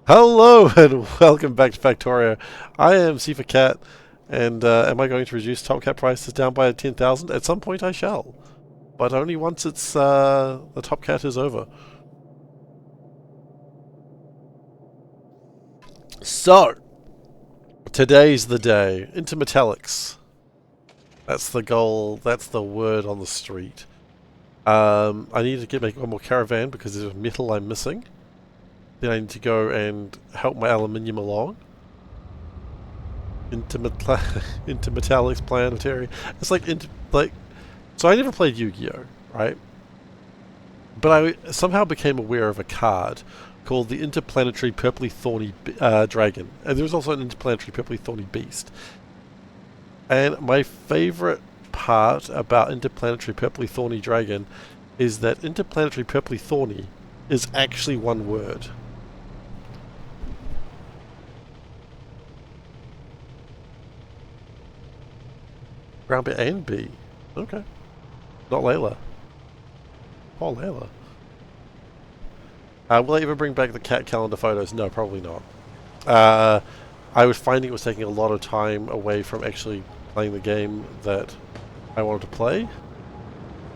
Hello and welcome back to Factorio. I am SeiferKatt, and am I going to reduce Top Cat prices down by 10,000? At some point I shall, but only once it's the Top Cat is over. So, today's the day. Into metallics. That's the goal, that's the word on the street. I need to make one more caravan because there's metal I'm missing. Then I need to go and help my aluminium along. Into into metallics planetary. It's like so I never played Yu-Gi-Oh, right? But I somehow became aware of a card called the Interplanetary Purpley Thorny Dragon, and there's also an Interplanetary Purpley Thorny Beast. And my favorite part about Interplanetary Purpley Thorny Dragon is that Interplanetary Purpley Thorny is actually one word. Ground bit A and B. Okay. Not Layla. Oh, Layla. Will I ever bring back the cat calendar photos? No, probably not. Uh, I was finding it was taking a lot of time away from actually playing the game that I wanted to play.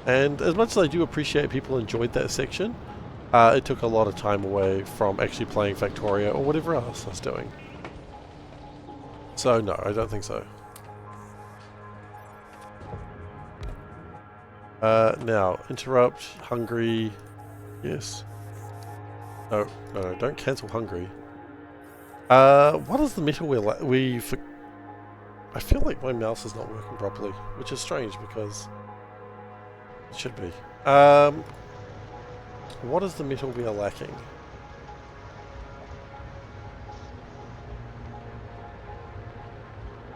And as much as I do appreciate people enjoyed that section, it took a lot of time away from actually playing Factorio or whatever else I was doing. So no, I don't think so. Now, interrupt, hungry, yes. No, no, don't cancel hungry. What is the metal I feel like my mouse is not working properly, which is strange because it should be. What is the metal we are lacking?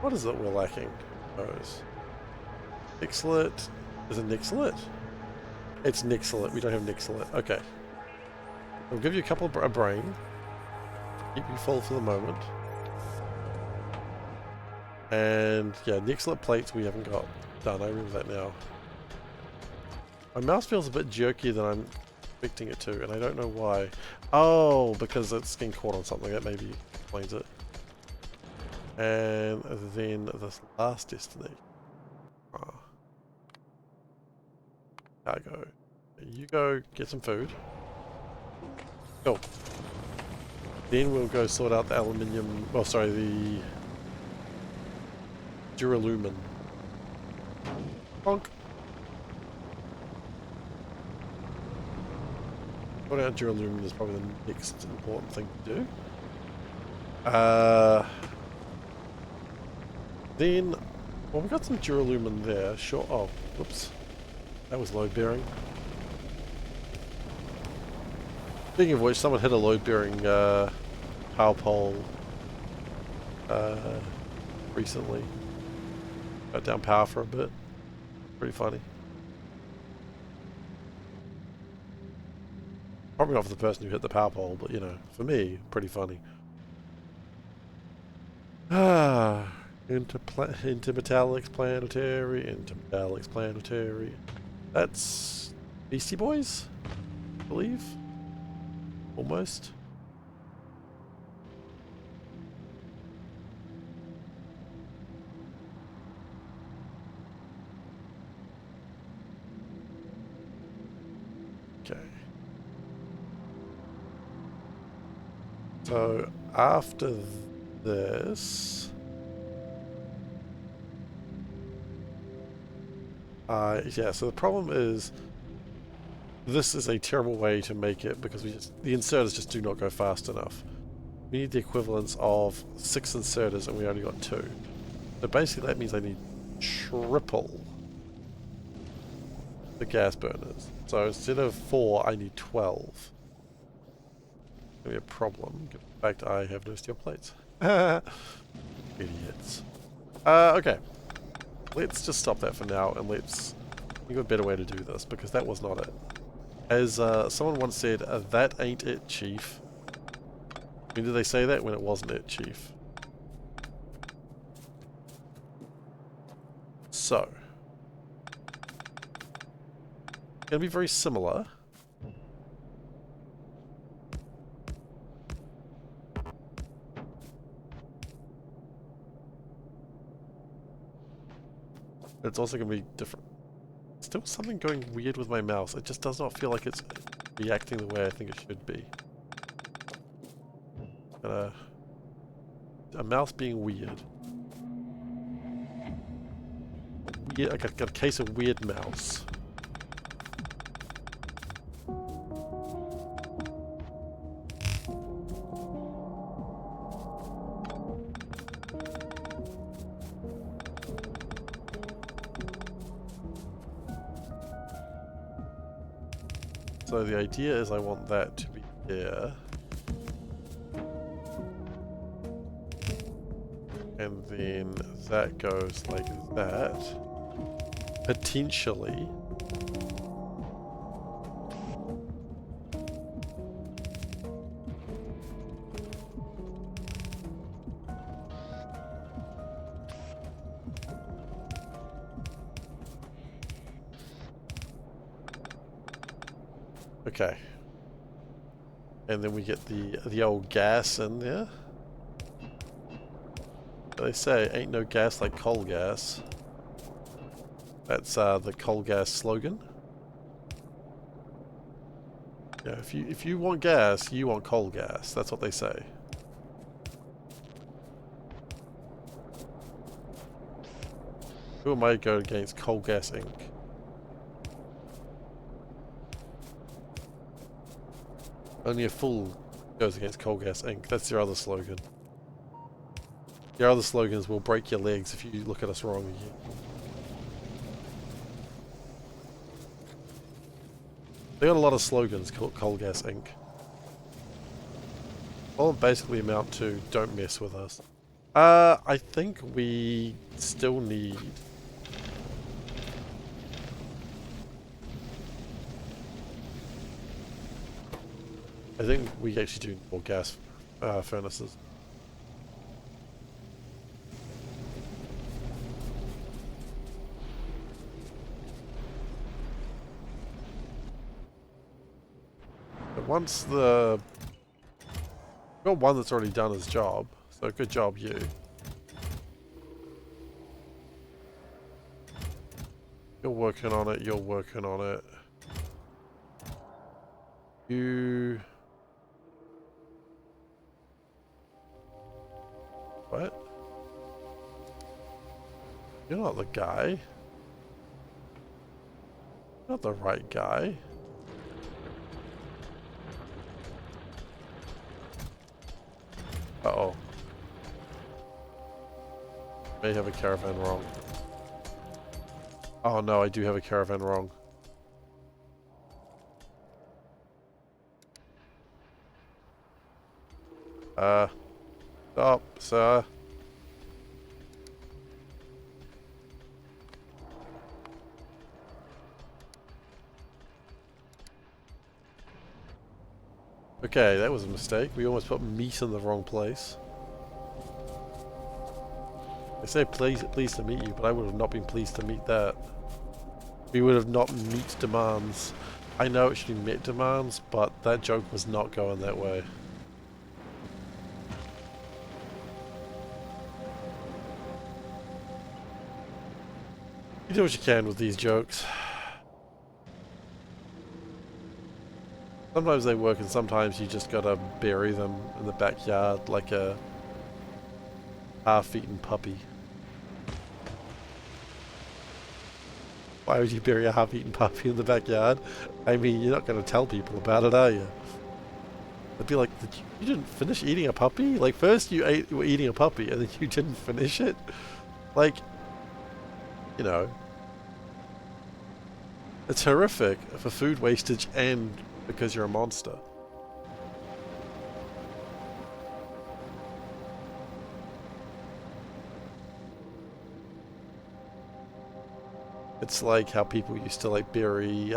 What is it we're lacking? Nixlet. Is it Nixlet? It's Nixlet. We don't have Nixlet. Okay. I'll give you a couple of a brain. Keep you full for the moment. And yeah, Nixlet plates we haven't got done. I remember that now. My mouse feels a bit jerkier than I'm expecting it to, and I don't know why. Oh, because it's getting caught on something. That maybe explains it. And then this last destination. Cargo. You go get some food. Go. Then we'll go sort out the aluminium. Oh, sorry, the duralumin. Bonk. Sorting out duralumin is probably the next important thing to do. Then, well, we got some duralumin there. Sure. Oh, whoops. That was load bearing. Speaking of which, someone hit a load bearing power pole recently. Got down power for a bit. Pretty funny. Probably not for the person who hit the power pole, but you know, for me, pretty funny. Into metallics planetary, into metallics planetary. That's Beastie Boys, I believe. Almost. Okay. So after this, yeah. So the problem is, this is a terrible way to make it because the inserters just do not go fast enough. We need the equivalence of 6 inserters, and we only got 2. So basically, that means I need triple the gas burners. So instead of 4, I need 12. Gonna be a problem, given the fact I have no steel plates. Idiots. Okay. Let's just stop that for now, and let's think of a better way to do this, because that was not it. As someone once said, that ain't it, Chief. When did they say that? When it wasn't it, Chief. So. Gonna be very similar. It's also going to be different. Still something going weird with my mouse. It just does not feel like it's reacting the way I think it should be. A mouse being weird. I got a case of weird mouse. So the idea is I want that to be here. And then that goes like that. Potentially. Okay. And then we get the old gas in there. They say ain't no gas like coal gas. That's the coal gas slogan. Yeah, if you want gas, you want coal gas. That's what they say. Who am I to go against Coal Gas Inc? Only a fool goes against Coal Gas Inc. That's their other slogan. Their other slogans will break your legs if you look at us wrong again. They got a lot of slogans called Coal Gas Inc. All basically amount to don't mess with us. I think we still need... I think we actually do more gas furnaces. But once the... We've got one that's already done his job, so good job you. You're working on it, you're working on it. You... What? You're not the guy. Not the right guy. Uh-oh. May have a caravan wrong. Oh no, I do have a caravan wrong. Stop, sir. Okay, that was a mistake. We almost put meat in the wrong place. They say pleased to meet you, but I would have not been pleased to meet that. We would have not met demands. I know it should be met demands, but that joke was not going that way. You do what you can with these jokes. Sometimes they work and sometimes you just gotta bury them in the backyard like a half-eaten puppy. Why would you bury a half-eaten puppy in the backyard? I mean, you're not gonna tell people about it, are you? They'd be like, you didn't finish eating a puppy? Like, first you were eating a puppy and then you didn't finish it? Like... You know, it's horrific for food wastage and because you're a monster. It's like how people used to like bury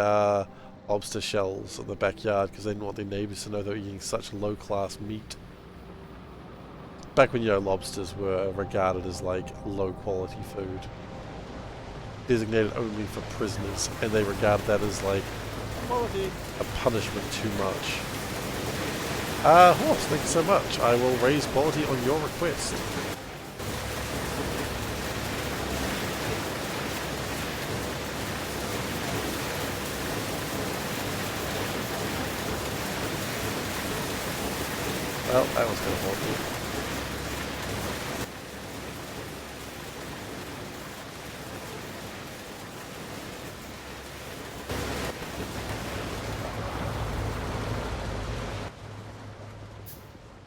lobster shells in the backyard because they didn't want their neighbors to know they were eating such low-class meat. Back when, you know, lobsters were regarded as like low-quality food. Designated only for prisoners, and they regard that as like a punishment too much. Horse, thank you so much. I will raise quality on your request. Well, that was kind of awkward.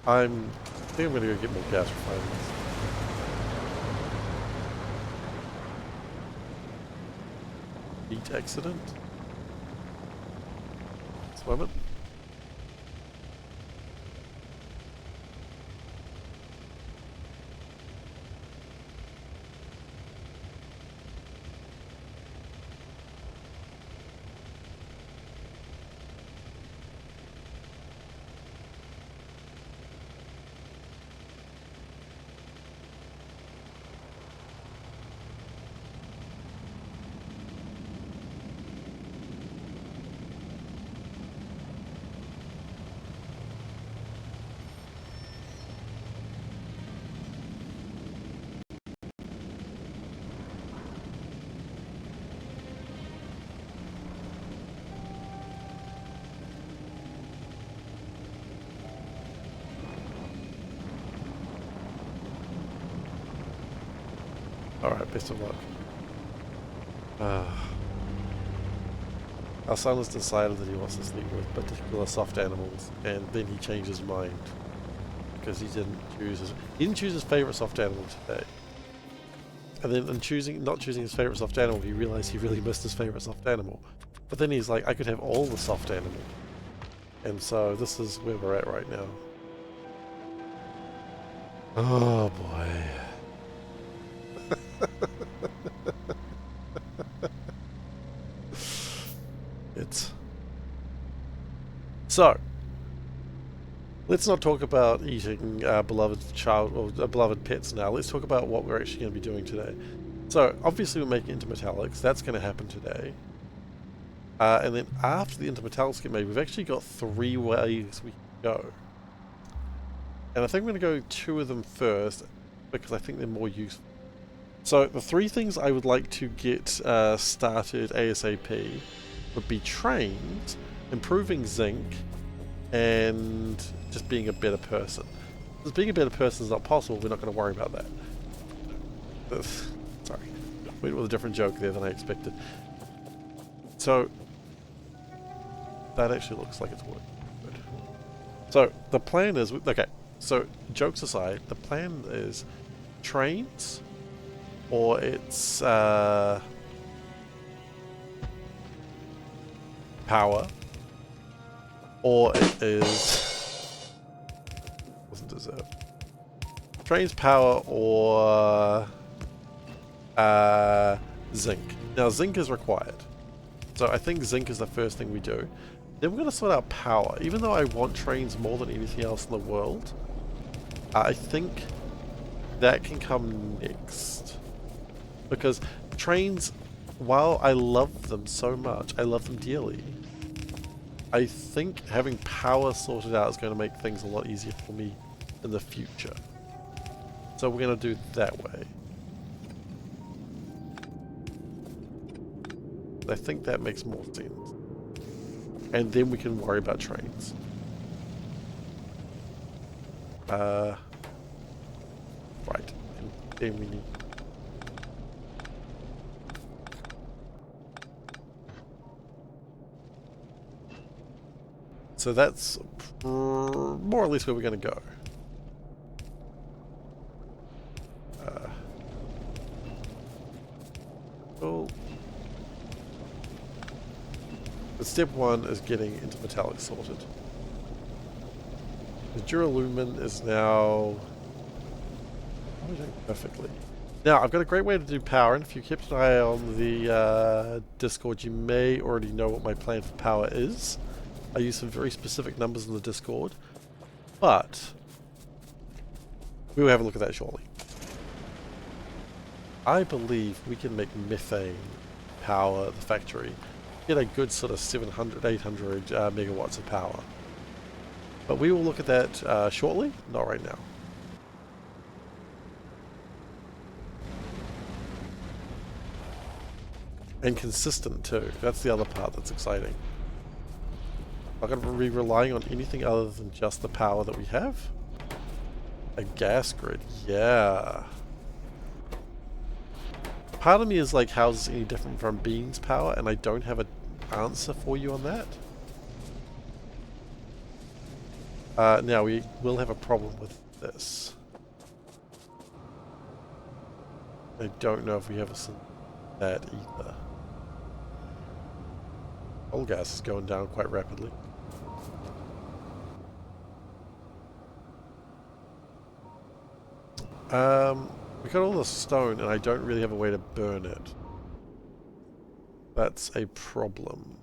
I think I'm gonna go get more gas refinements. Heat accident? Swim it? Alright, best of luck. Our son has decided that he wants to sleep with particular soft animals, and then he changed his mind. Because he didn't choose his favourite soft animal today. And then in not choosing his favourite soft animal, he realised he really missed his favourite soft animal. But then he's like, I could have all the soft animals. And so this is where we're at right now. Oh boy. So, let's not talk about eating beloved child or beloved pets now. Let's talk about what we're actually going to be doing today. So, obviously we're making intermetallics. That's going to happen today. And then after the intermetallics get made, we've actually got 3 ways we can go. And I think we're going to go 2 of them first, because I think they're more useful. So, the 3 things I would like to get started ASAP would be trains, improving zinc, and just being a better person. Because being a better person is not possible, we're not going to worry about that. Sorry. Went with a different joke there than I expected. So, that actually looks like it's working. Good. So, the plan is... Okay, so, jokes aside, the plan is trains, or it's power, or it is... wasn't deserved. Trains, power, or zinc. Now, zinc is required. So I think zinc is the first thing we do. Then we're going to sort out power. Even though I want trains more than anything else in the world, I think that can come next. Because trains, while I love them so much, I love them dearly, I think having power sorted out is going to make things a lot easier for me in the future. So we're going to do it that way. I think that makes more sense. And then we can worry about trains. Right. And then we need... So that's more or less where we're going to go. Cool. But step 1 is getting into metallic sorted. The duralumin is now... We're doing perfectly. Now, I've got a great way to do power, and if you kept an eye on the Discord, you may already know what my plan for power is. I use some very specific numbers in the Discord, but we will have a look at that shortly. I believe we can make methane power the factory. Get a good sort of 700, 800 megawatts of power. But we will look at that shortly, not right now. And consistent too. That's the other part that's exciting. I'm not going to be relying on anything other than just the power that we have. A gas grid, yeah. Part of me is like, how is this any different from Bean's power? And I don't have an answer for you on that. Now we will have a problem with this. I don't know if we have a solution to that either. Coal gas is going down quite rapidly. We got all the stone and I don't really have a way to burn it. That's a problem.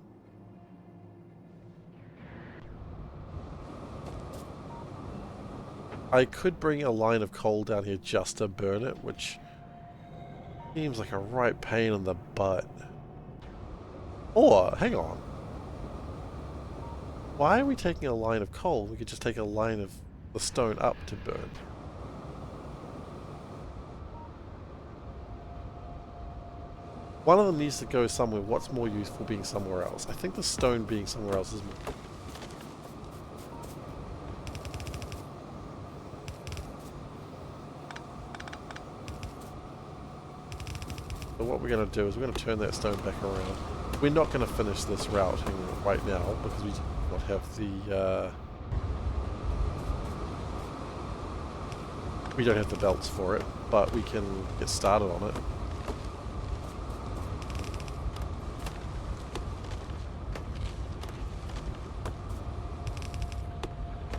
I could bring a line of coal down here just to burn it, which seems like a right pain in the butt. Or, hang on. Why are we taking a line of coal? We could just take a line of the stone up to burn. One of them needs to go somewhere. What's more useful being somewhere else? I think the stone being somewhere else is more. So what we're going to do is we're going to turn that stone back around. We're not going to finish this routing right now because we do not have the we don't have the belts for it, but we can get started on it.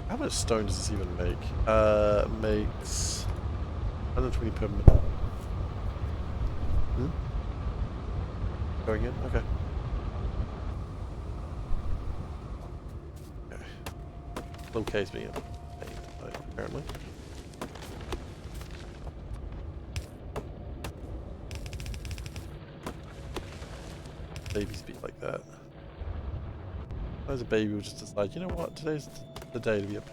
How much stone does this even make? Makes 120 per minute. Going in? Okay. Okay. Little case being apparently. Babies be like that. As a baby will just decide, you know what, today's the day to be a...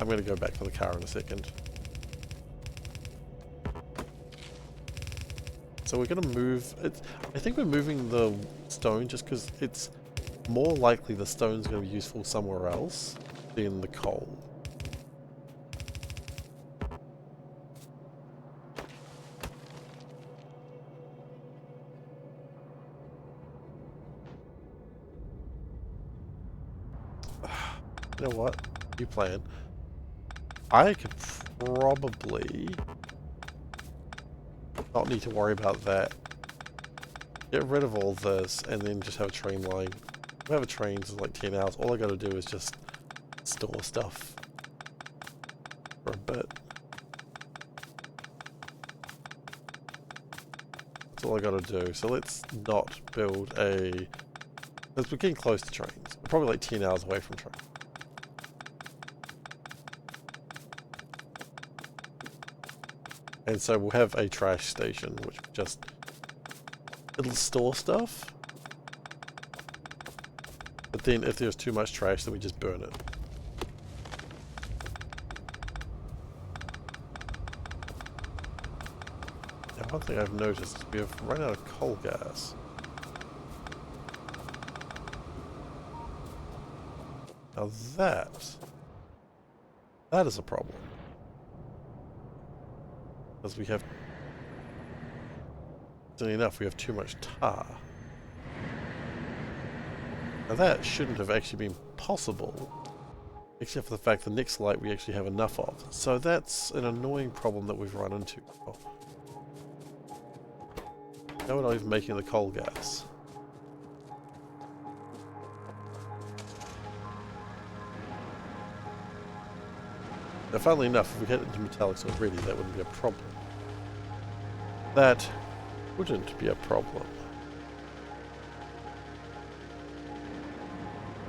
I'm going to go back for the car in a second. So we're going to move... I think we're moving the stone just because it's more likely the stone's going to be useful somewhere else than the coal. You know what? You plan. I could probably not need to worry about that. Get rid of all this and then just have a train line. We have a train for like 10 hours. All I gotta do is just store stuff for a bit. That's all I gotta do. So let's not build a... Because we're getting close to trains. We're probably like 10 hours away from trains. And so we'll have a trash station, which just... It'll store stuff. But then if there's too much trash, then we just burn it. Now one thing I've noticed is we have run out of coal gas. Now that is a problem. Because we have, interestingly enough, we have too much tar. Now that shouldn't have actually been possible, except for the fact the next light we actually have enough of. So that's an annoying problem that we've run into. Now we're not even making the coal gas. Now funnily enough, if we get into metallics already, that wouldn't be a problem. That wouldn't be a problem.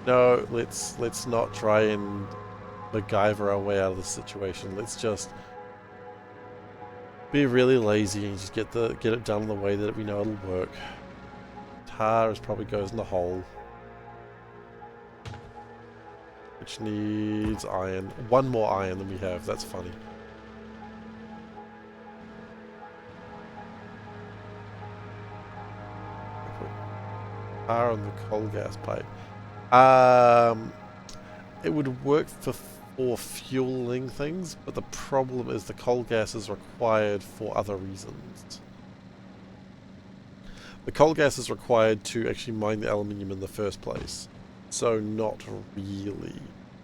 No, let's not try and MacGyver our way out of this situation. Let's just be really lazy and just get it done the way that we know it'll work. Tar probably goes in the hole. which needs iron. One more iron than we have. That's funny. Power on the coal gas pipe. It would work for fueling things, but the problem is the coal gas is required for other reasons. The coal gas is required to actually mine the aluminium in the first place, so not really.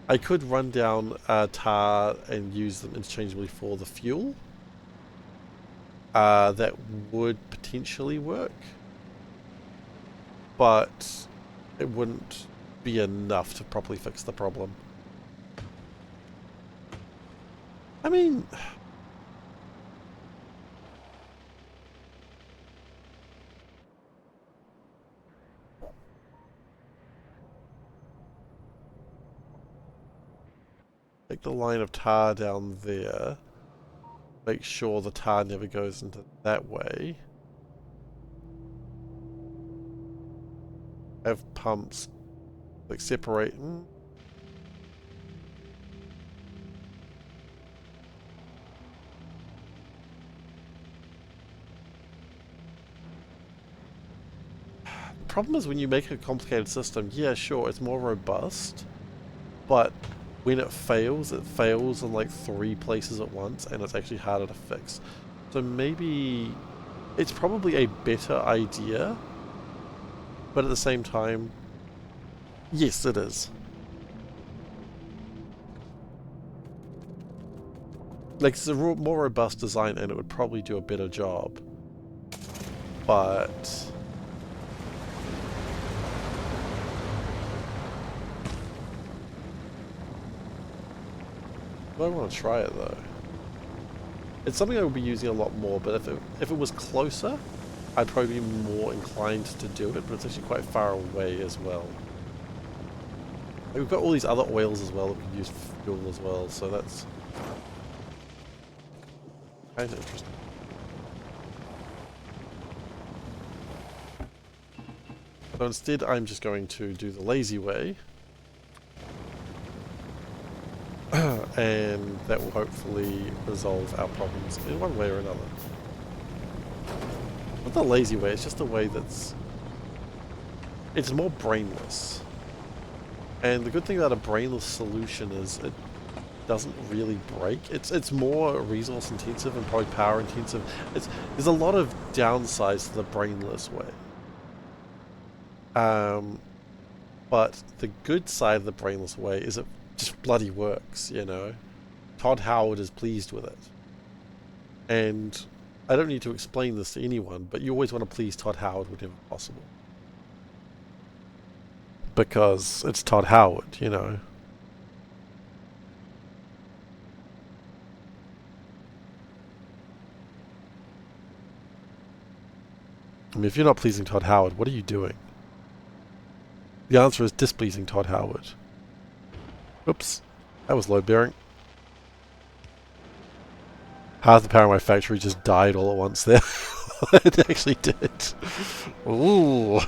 I could run down tar and use them interchangeably for the fuel. That would potentially work, but it wouldn't be enough to properly fix the problem. I mean, take the line of tar down there, make sure the tar never goes into that way. Have pumps like separate. The problem is when you make a complicated system, yeah, sure, it's more robust, but when it fails in like 3 places at once, and it's actually harder to fix. So maybe it's probably a better idea, but at the same time, yes, it is. Like, it's a more robust design, and it would probably do a better job. But I want to try it though. It's something I would be using a lot more, but if it was closer, I'd probably be more inclined to do it, but it's actually quite far away as well. Like, we've got all these other oils as well that we can use for fuel as well, so that's kind of interesting. So instead I'm just going to do the lazy way. And that will hopefully resolve our problems in one way or another. Not the lazy way, it's just a way it's more brainless. And the good thing about a brainless solution is it doesn't really break. It's more resource intensive and probably power intensive. There's a lot of downsides to the brainless way. But the good side of the brainless way is it just bloody works, you know. Todd Howard is pleased with it. And I don't need to explain this to anyone, but you always want to please Todd Howard whenever possible. Because it's Todd Howard, you know. I mean, if you're not pleasing Todd Howard, what are you doing? The answer is displeasing Todd Howard. Oops, that was load bearing. Half the power of my factory just died all at once there. It actually did. Ooh.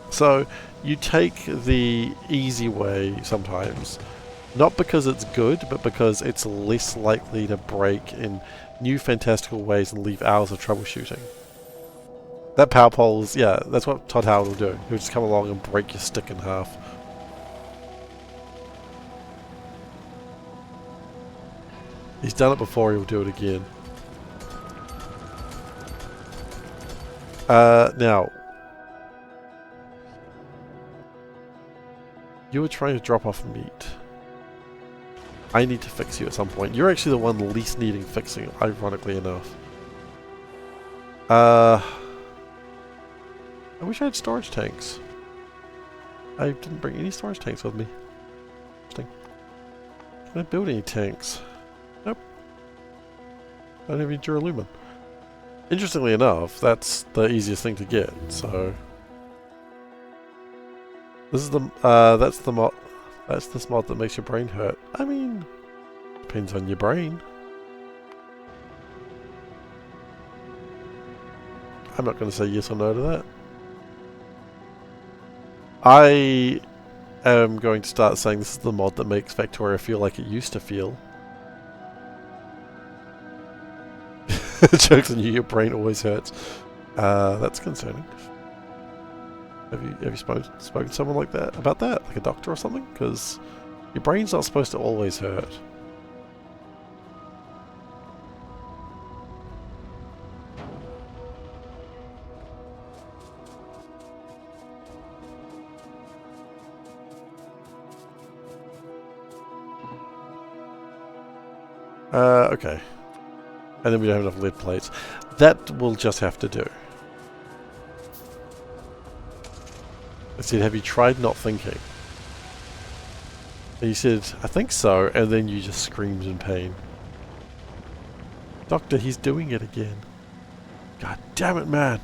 So, you take the easy way sometimes. Not because it's good, but because it's less likely to break in new fantastical ways and leave hours of troubleshooting. That power pole is, yeah, that's what Todd Howard will do. He'll just come along and break your stick in half. He's done it before, he'll do it again. Now. You were trying to drop off meat. I need to fix you at some point. You're actually the one least needing fixing, ironically enough. I wish I had storage tanks. I didn't bring any storage tanks with me. Interesting. Can I build any tanks? Nope. I don't have any duralumin. Interestingly enough, that's the easiest thing to get, so... This is the, that's this mod that makes your brain hurt. I mean, depends on your brain. I'm not going to say yes or no to that. I am going to start saying this is the mod that makes Factorio feel like it used to feel. Jokes on you, your brain always hurts. That's concerning. Have you spoken to someone like that about that, like a doctor or something? Because your brain's not supposed to always hurt. Okay. And then we don't have enough lead plates. That will just have to do. I said, have you tried not thinking? And you said, I think so, and then you just screamed in pain. Doctor, he's doing it again. God damn it, man!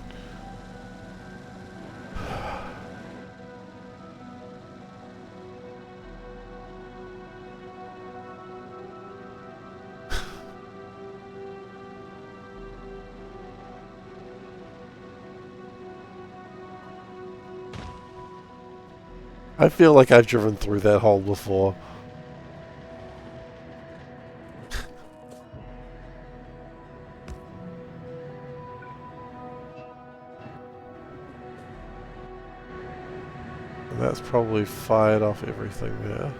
I feel like I've driven through that hole before. And that's probably fired off everything there.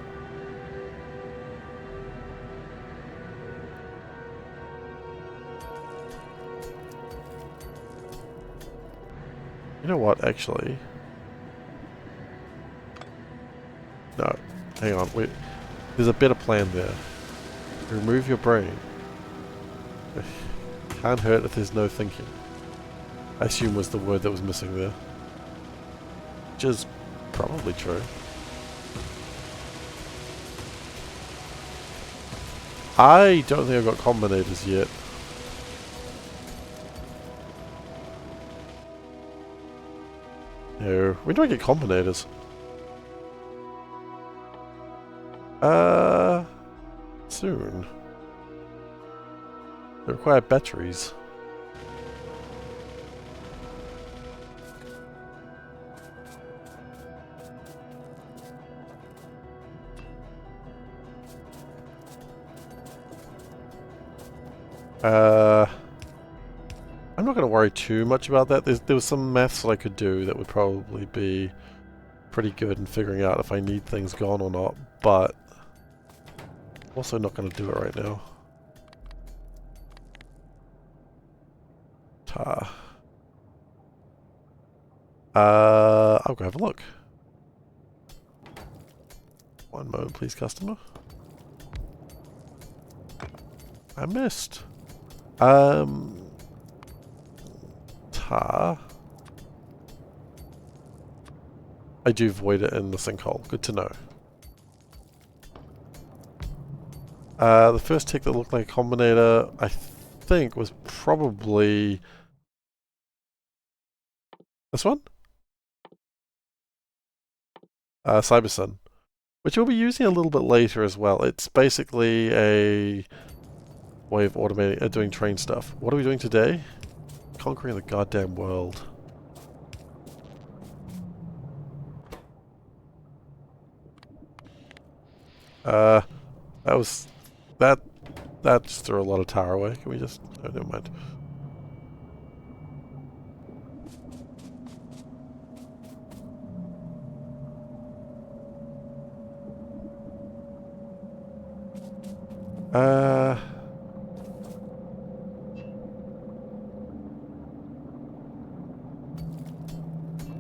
You know what, actually? No. Hang on, wait. There's a better plan there. Remove your brain. Can't hurt if there's no thinking. I assume was the word that was missing there. Which is probably true. I don't think I've got combinators yet. No. When do I get combinators? Soon. They require batteries. I'm not going to worry too much about that. There was some maths that I could do that would probably be pretty good in figuring out if I need things gone or not, but I'm also not going to do it right now. Tar. I'll go have a look. One moment, please, customer. I missed. Tar. I do void it in the sinkhole. Good to know. The first tick that looked like a combinator, I think, was probably this one? Cybersun. Which we'll be using a little bit later as well. It's basically a way of automating, doing train stuff. What are we doing today? Conquering the goddamn world. That just threw a lot of tar away. Can we just... Oh, never mind.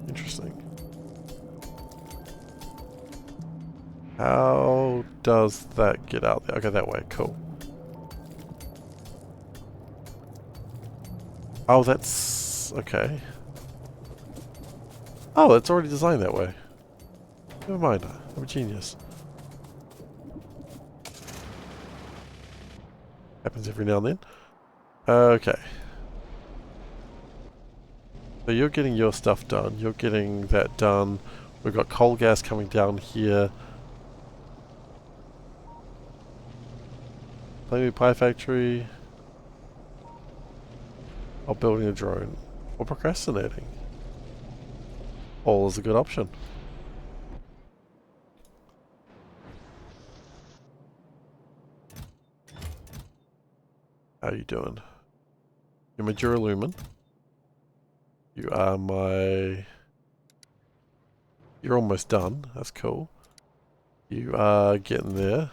Interesting. How does that get out there? Okay, that way. Cool. Oh, that's... okay. Oh, it's already designed that way. Never mind. I'm a genius. Happens every now and then. Okay. So you're getting your stuff done. You're getting that done. We've got coal gas coming down here. Factorio Py factory. Oh, building a drone. or procrastinating. All is a good option. How you doing? You're my Duralumin. You are my... You're almost done. That's cool. You are getting there.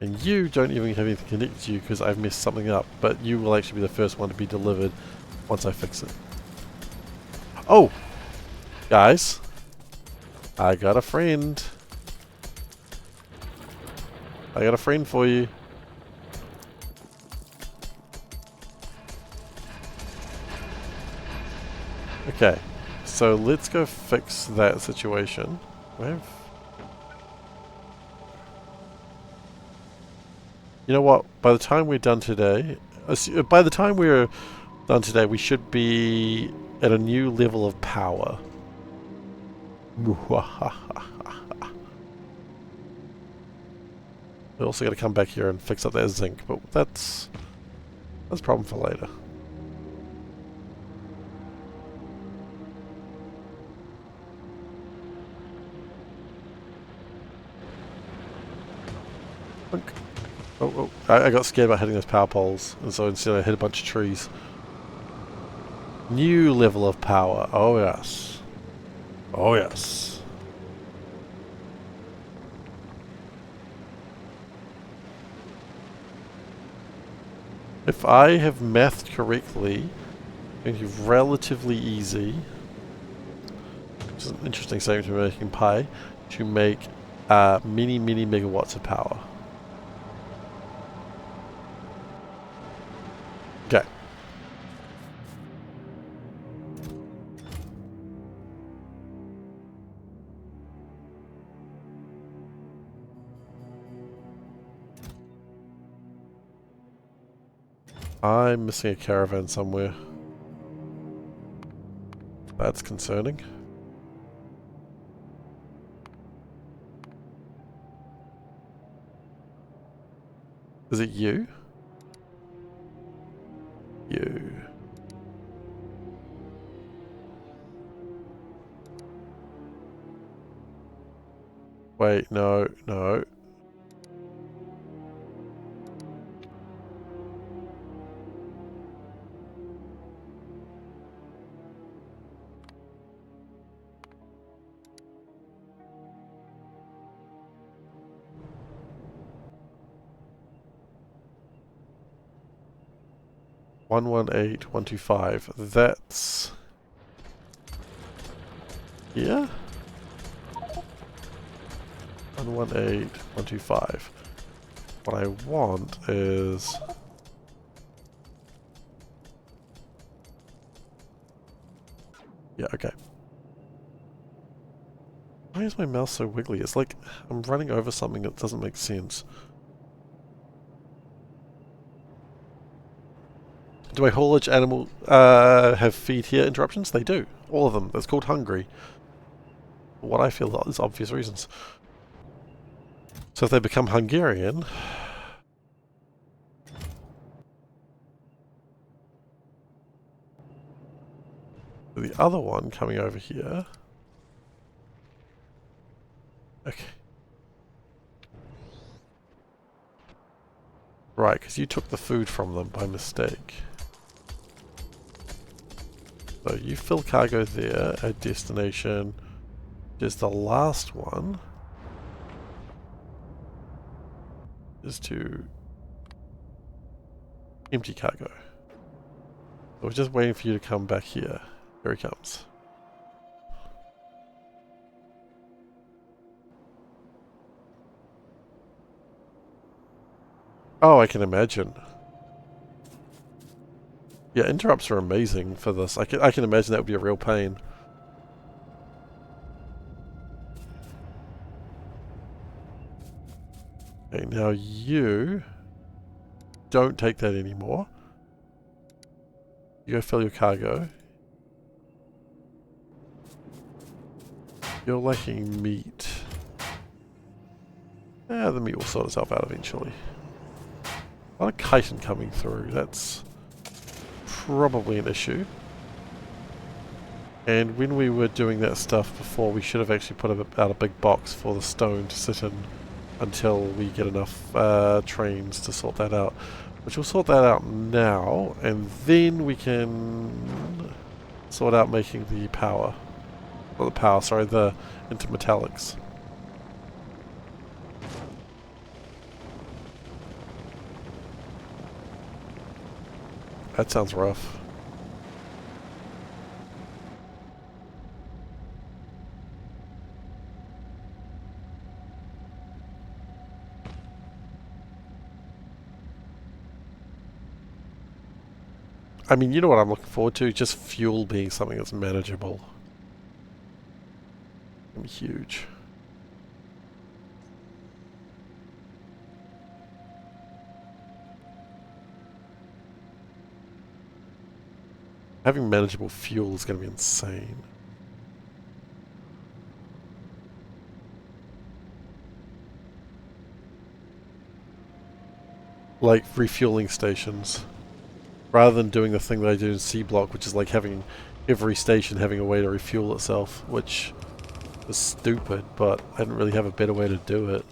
And you don't even have anything connected to you because I've messed something up. But you will actually be the first one to be delivered once I fix it. Oh! Guys. I got a friend. I got a friend for you. Okay. So let's go fix that situation. You know what? By the time we're done today, we should be at a new level of power. We also got to come back here and fix up that zinc, but that's a problem for later. Oh, I got scared about hitting those power poles, and so instead I hit a bunch of trees. New level of power. Oh yes. Oh yes. If I have mathed correctly, it's going to be relatively easy, which is an interesting statement to be making Pi, to make many megawatts of power. Okay. I'm missing a caravan somewhere. That's concerning. Is it you? You. Wait, no. 118125. That's... here? 118125. What I want is... yeah, okay. Why is my mouse so wiggly? It's like I'm running over something that doesn't make sense. Do my haulage animal have feed here interruptions? They do. All of them. That's called hungry. For what I feel is obvious reasons. So if they become Hungarian... the other one coming over here... okay. Right, because you took the food from them by mistake. So you fill cargo there at destination. Just the last one is to empty cargo. So we're just waiting for you to come back here. Here he comes. Oh, I can imagine. Yeah, interrupts are amazing for this. I can imagine that would be a real pain. Okay, now you don't take that anymore. You go fill your cargo. You're lacking meat. Yeah, the meat will sort itself out eventually. A lot of chitin coming through. That's probably an issue. And when we were doing that stuff before, we should have actually put out a big box for the stone to sit in until we get enough trains to sort that out. Which we'll sort that out now, and then we can sort out making the power. Not the power, sorry, the intermetallics. That sounds rough. I mean, you know what I'm looking forward to? Just fuel being something that's manageable. Huge. Having manageable fuel is going to be insane. Like refueling stations. Rather than doing the thing that I do in C Block, which is like having every station having a way to refuel itself, which is stupid, but I didn't really have a better way to do it.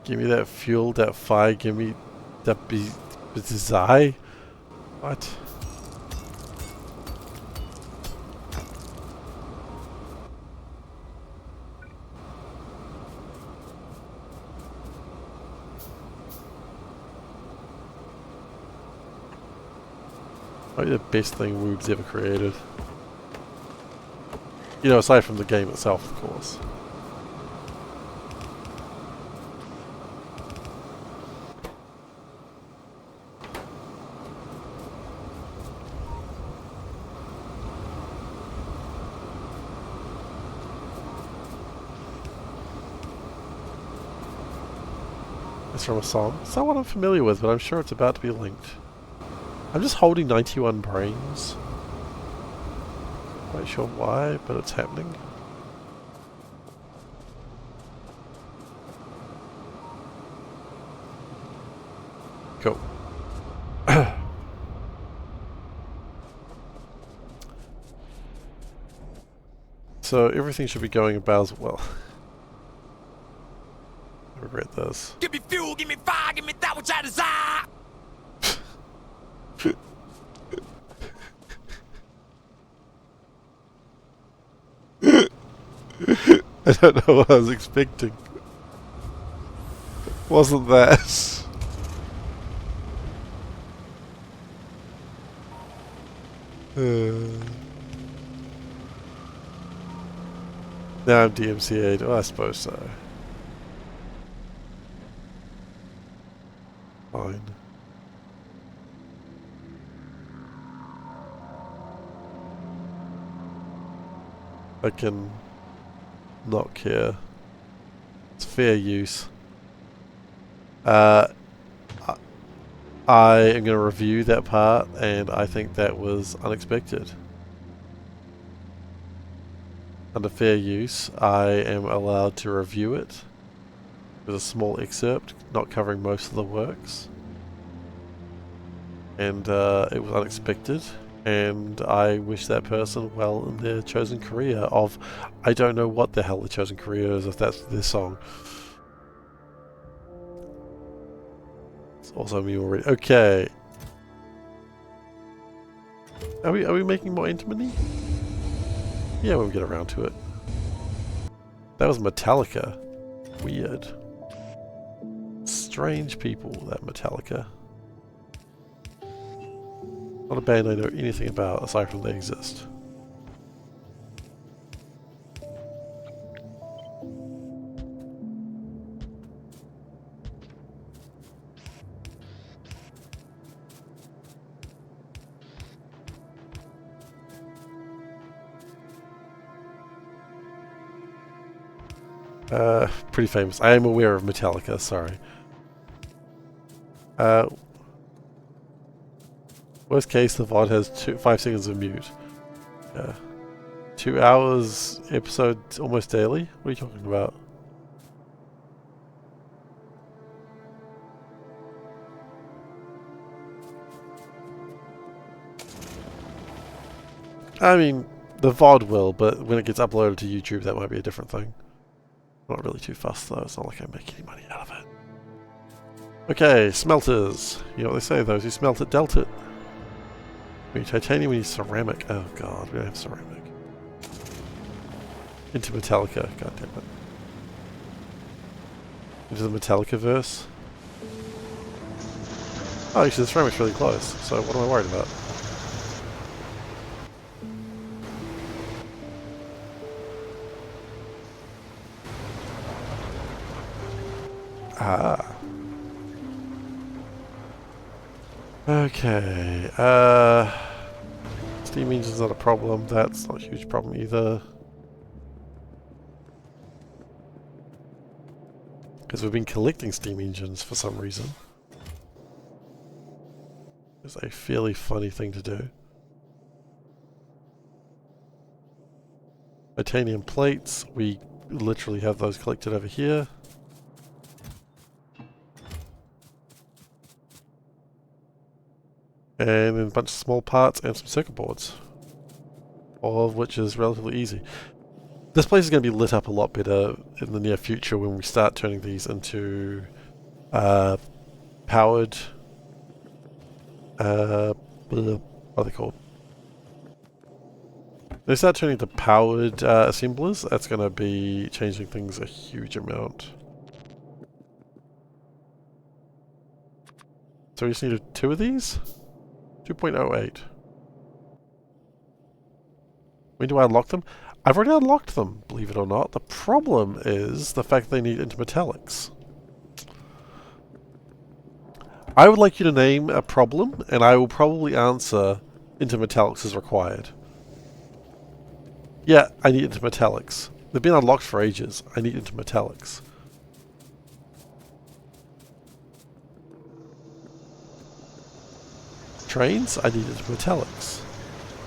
Give me that fuel, that fire, give me that desire. What? Probably the best thing Rube's ever created. You know, aside from the game itself, of course. It's from a song. It's not what I'm familiar with, but I'm sure it's about to be linked. I'm just holding 91 brains. Quite sure why, but it's happening. Cool. So everything should be going about as well. I regret this. Give me fuel, give me fire, give me that which I desire. I don't know what I was expecting. Wasn't that? Now I'm DMCA'd. Oh, I suppose so. Fine. I can not care. It's fair use. I am going to review that part, and I think that was unexpected. Under fair use, I am allowed to review it with a small excerpt, not covering most of the works. And it was unexpected, and I wish that person well in their chosen career of... I don't know what the hell the chosen career is, if that's their song. It's also me already. Okay. Are we making more antimony? Yeah, we'll get around to it. That was Metallica. Weird. Strange people, that Metallica. Not a band I know anything about aside from they exist. Pretty famous. I am aware of Metallica, sorry. Worst case, the VOD has 5 seconds of mute. 2 hours episode almost daily? What are you talking about? I mean, the VOD will, but when it gets uploaded to YouTube, that might be a different thing. I'm not really too fussed though, it's not like I make any money out of it. Okay, smelters. You know what they say, those who smelt it dealt it. We need titanium, we need ceramic. Oh god, we don't have ceramic. Into Metallica, god damn it. Into the Metallica verse. Oh, actually the ceramic's really close, so what am I worried about? Ah. Okay, steam engine's not a problem, that's not a huge problem either. Because we've been collecting steam engines for some reason. It's a fairly funny thing to do. Titanium plates, we literally have those collected over here. And then a bunch of small parts and some circuit boards. All of which is relatively easy. This place is going to be lit up a lot better in the near future when we start turning these into powered... what are they called? When they start turning into powered assemblers, that's going to be changing things a huge amount. So we just need 2 of these? 2.08. When do I unlock them? I've already unlocked them, believe it or not. The problem is the fact they need intermetallics. I would like you to name a problem, and I will probably answer intermetallics is required. Yeah, I need intermetallics. They've been unlocked for ages. I need intermetallics. Trains? I need intermetallics.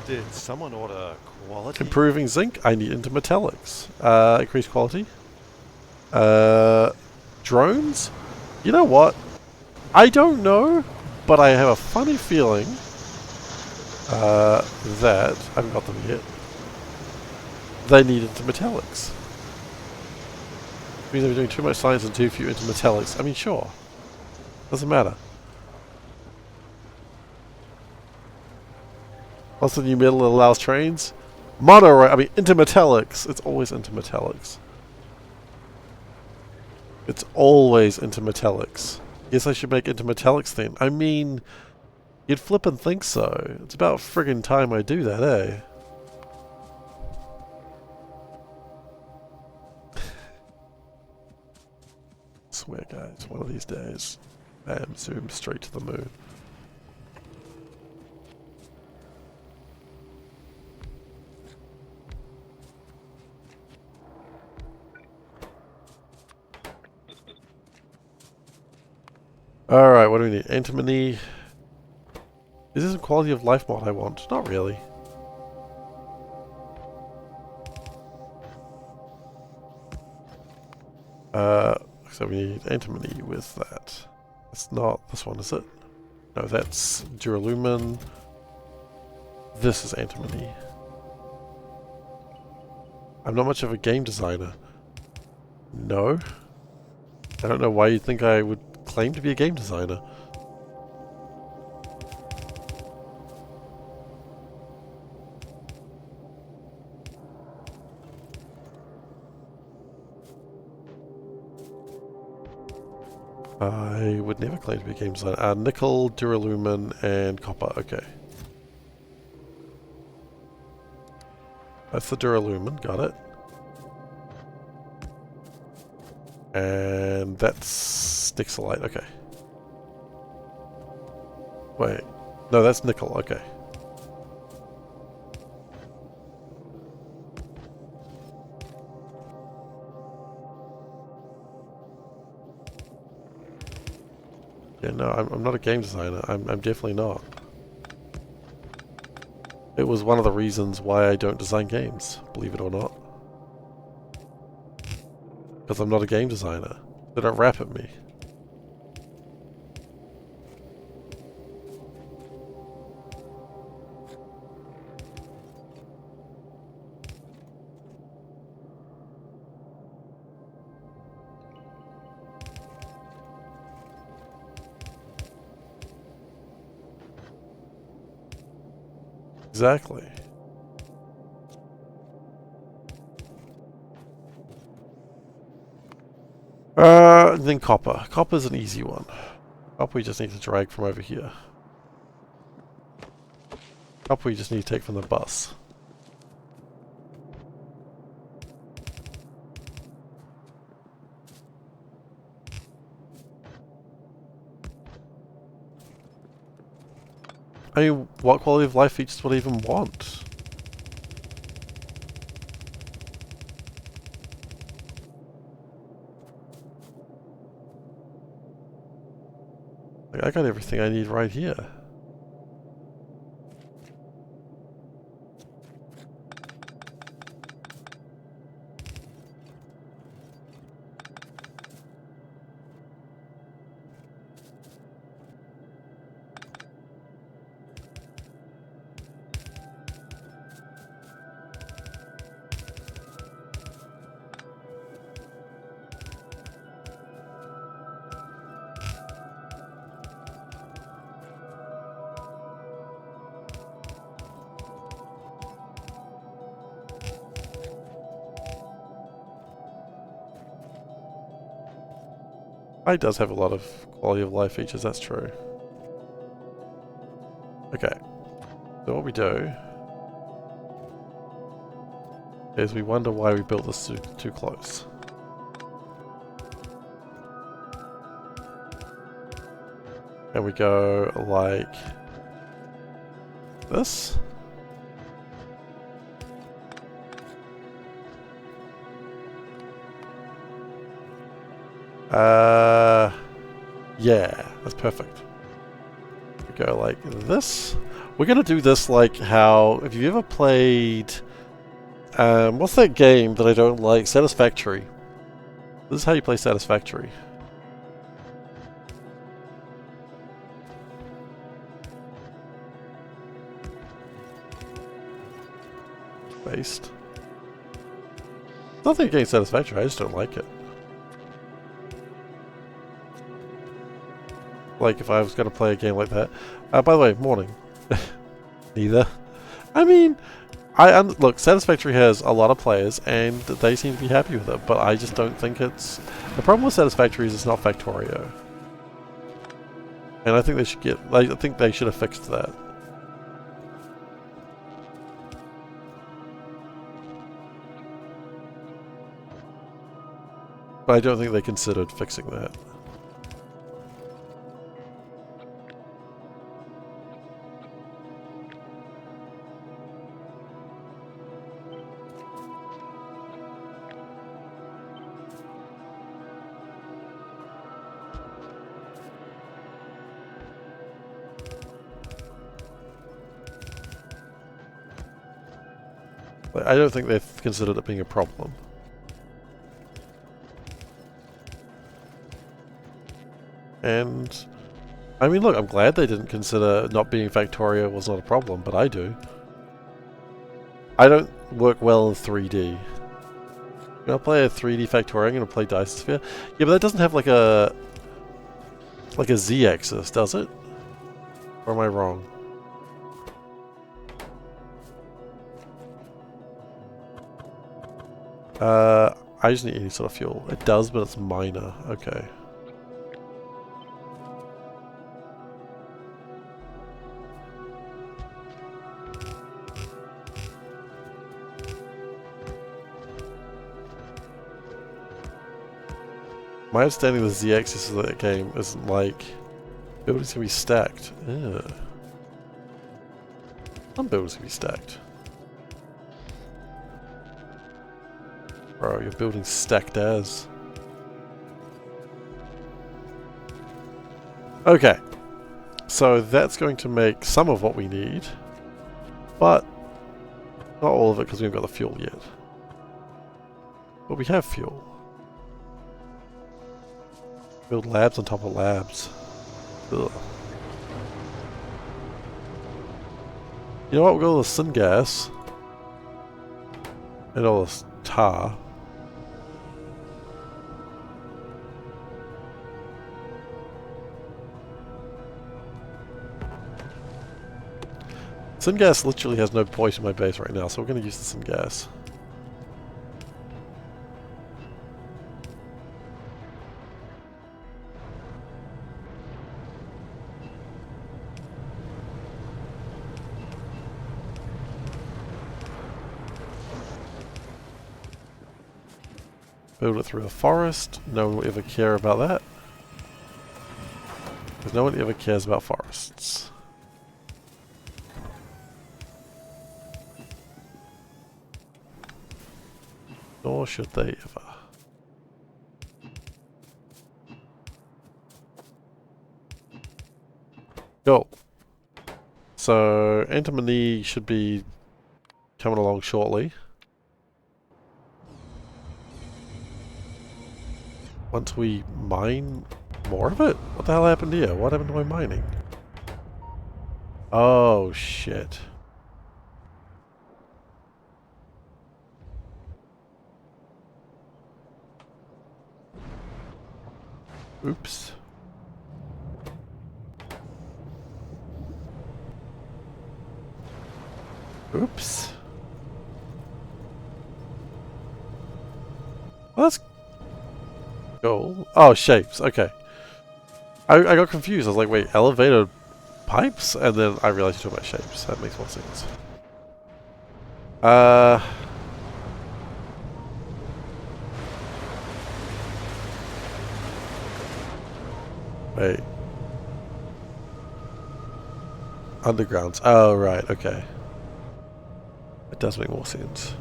Did someone order quality? Improving zinc? I need intermetallics. Increase quality. Drones? You know what? I don't know, but I have a funny feeling that I haven't got them yet. They need intermetallics. Means they're doing too much science and too few intermetallics. I mean, sure. Doesn't matter. What's the new metal that allows trains? Monorail. I mean, intermetallics. It's always intermetallics. It's always intermetallics. Yes, I should make intermetallics then. I mean, you'd flip and think so. It's about friggin' time I do that, eh? Swear, guys, one of these days, I am zoomed straight to the moon. Alright, what do we need? Antimony. Is this a quality of life mod I want? Not really. So we need antimony with that. It's not this one, is it? No, that's duralumin. This is antimony. I'm not much of a game designer. No. I don't know why you'd think I would claim to be a game designer. I would never claim to be a game designer. Nickel, duralumin, and copper. Okay. That's the duralumin. Got it. And that's nixolite. Okay. Wait. No, that's nickel. Okay. Yeah, no, I'm not a game designer. I'm definitely not. It was one of the reasons why I don't design games, believe it or not. Because I'm not a game designer. They don't rap at me. Exactly. And then copper. Copper's an easy one. Copper we just need to drag from over here. Copper we just need to take from the bus. I mean, what quality of life features would I even want? Like, I got everything I need right here. It does have a lot of quality of life features, that's true. Okay, so what we do is we wonder why we built this too close. And we go like this. Yeah, that's perfect. We go like this. We're gonna do this like how, have you ever played, what's that game that I don't like? Satisfactory. This is how you play Satisfactory. Based. Nothing against Satisfactory, I just don't like it. Like if I was going to play a game like that. By the way, morning. Neither. I mean, look, Satisfactory has a lot of players and they seem to be happy with it, but I just don't think it's... The problem with Satisfactory is it's not Factorio. And I think they should get... I think they should have fixed that. But I don't think they considered fixing that. I don't think they've considered it being a problem. And, I mean, look, I'm glad they didn't consider not being Factorio was not a problem, but I do. I don't work well in 3D. I'm gonna play a 3D Factorio, I'm gonna play Dice-Sphere. Yeah, but that doesn't have like a Z-axis, does it? Or am I wrong? I just need any sort of fuel. It does, but it's minor. Okay. My understanding of the Z-axis of that game isn't like buildings can be stacked. Ugh. Some buildings can be stacked. Bro, your building's stacked as. Okay. So that's going to make some of what we need. But not all of it because we haven't got the fuel yet. But we have fuel. Build labs on top of labs. Ugh. You know what? We'll go with the syngas. And all this tar. Syngas literally has no point in my base right now, so we're going to use the Syngas. Build it through a forest. No one will ever care about that. Because no one ever cares about forests. Nor should they ever. Cool. So, antimony should be coming along shortly. Once we mine more of it? What the hell happened here? What happened to my mining? Oh, shit. Oops. Oops. Well, that's cool. Oh, shapes. Okay. I got confused. I was like, wait, elevator pipes? And then I realized you're talking about shapes. That makes more sense. Wait. Undergrounds. Oh, right. Okay. It does make more sense.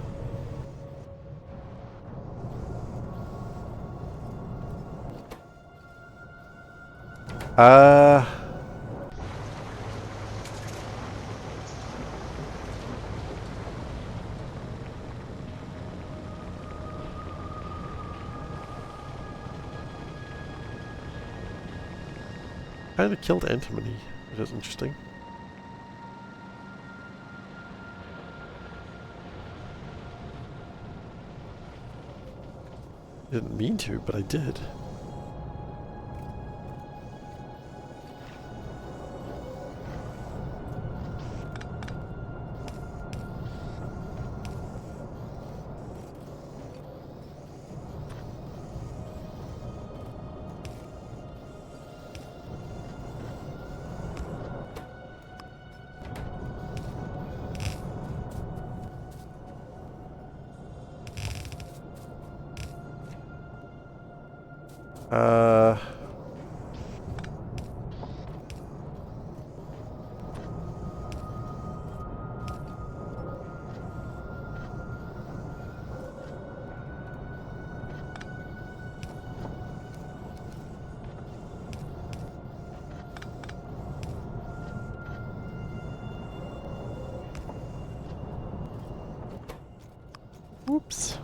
Kinda killed antimony, which is interesting. Didn't mean to, but I did. Whoops.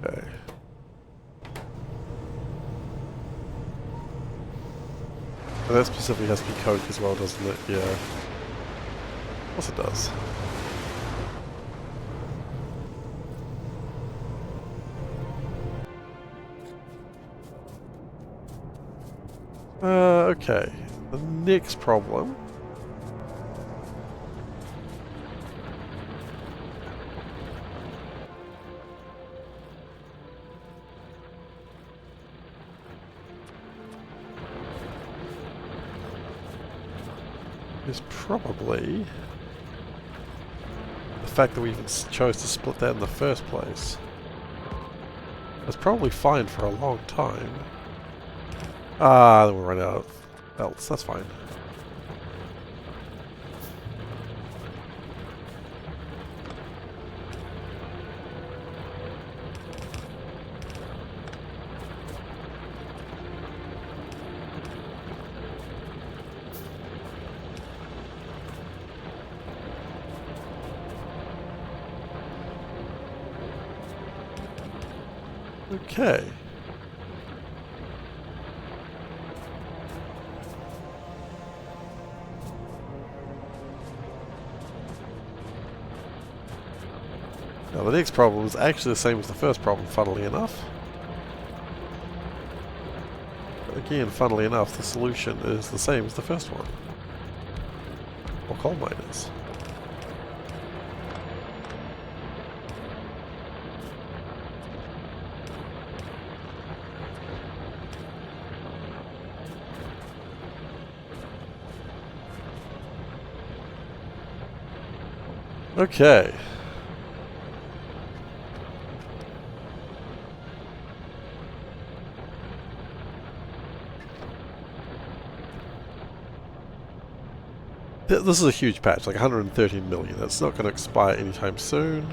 Okay. And that specifically has to be Coke as well, doesn't it? Yeah. Of course it does. Okay. The next problem is probably fact that we even chose to split that in the first place. It's probably fine for a long time. Ah, then we'll run out of belts. That's fine. Okay. Now the next problem is actually the same as the first problem, funnily enough. But again, funnily enough, the solution is the same as the first one. Or coal miners. Okay. This is a huge patch, like 113 million. It's not going to expire anytime soon.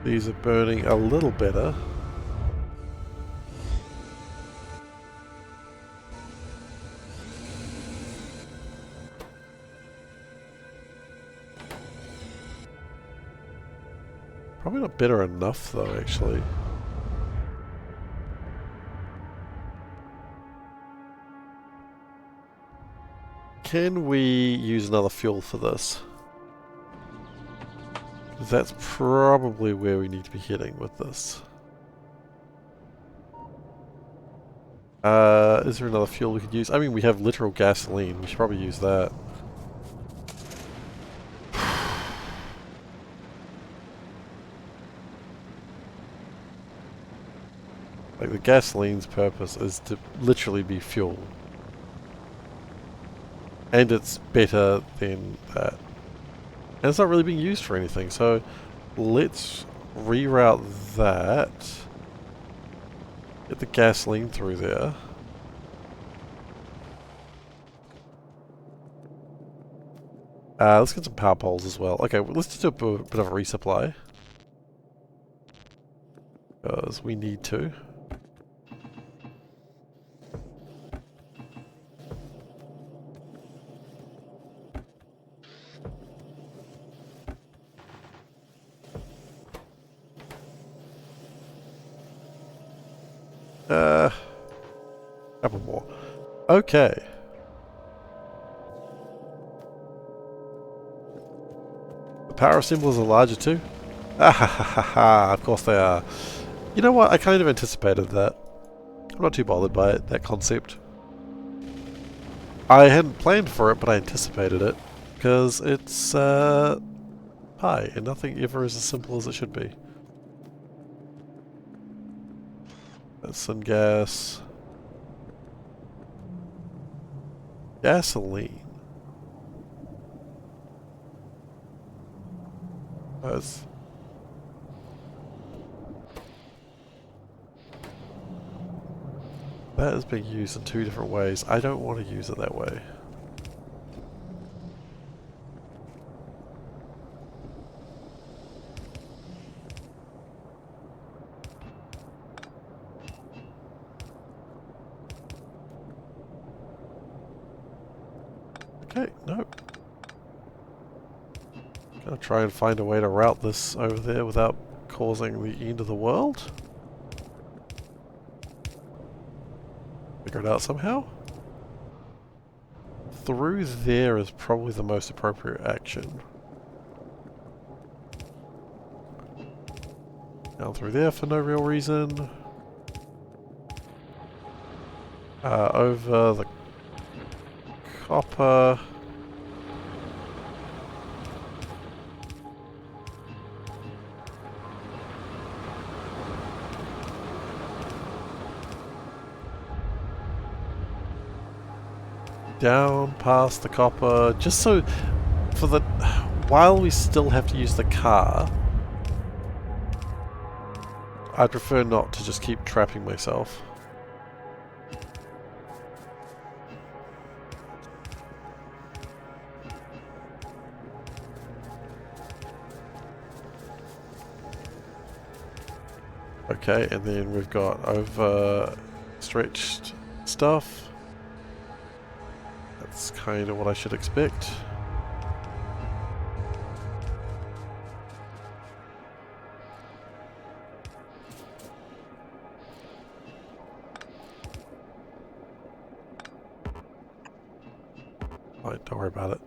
These are burning a little better. Probably not better enough though, actually. Can we use another fuel for this? That's probably where we need to be heading with this. Is there another fuel we could use? I mean, we have literal gasoline. We should probably use that. Like, the gasoline's purpose is to literally be fuel. And it's better than that. And it's not really being used for anything, so let's reroute that. Get the gasoline through there. Let's get some power poles as well. Okay, let's just do a bit of a resupply. Because we need to. Couple more. Okay. The power symbols are larger too? Ah ha ha ha ha, of course they are. You know what, I kind of anticipated that. I'm not too bothered by it, that concept. I hadn't planned for it, but I anticipated it. Because it's, pi, and nothing ever is as simple as it should be. That's some gas. Gasoline. That's... That is being used in two different ways. I don't want to use it that way. Okay, no. Gonna try and find a way to route this over there without causing the end of the world. Figure it out somehow. Through there is probably the most appropriate action. Down through there for no real reason. Over the copper. down past the copper, just so for the while we still have to use the car, I'd prefer not to just keep trapping myself. Okay, and then we've got overstretched stuff. That's kind of what I should expect. Right, don't worry about it.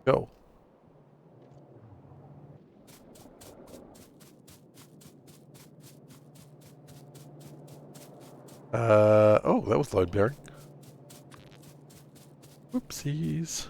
Go. Oh, that was load bearing. Whoopsies.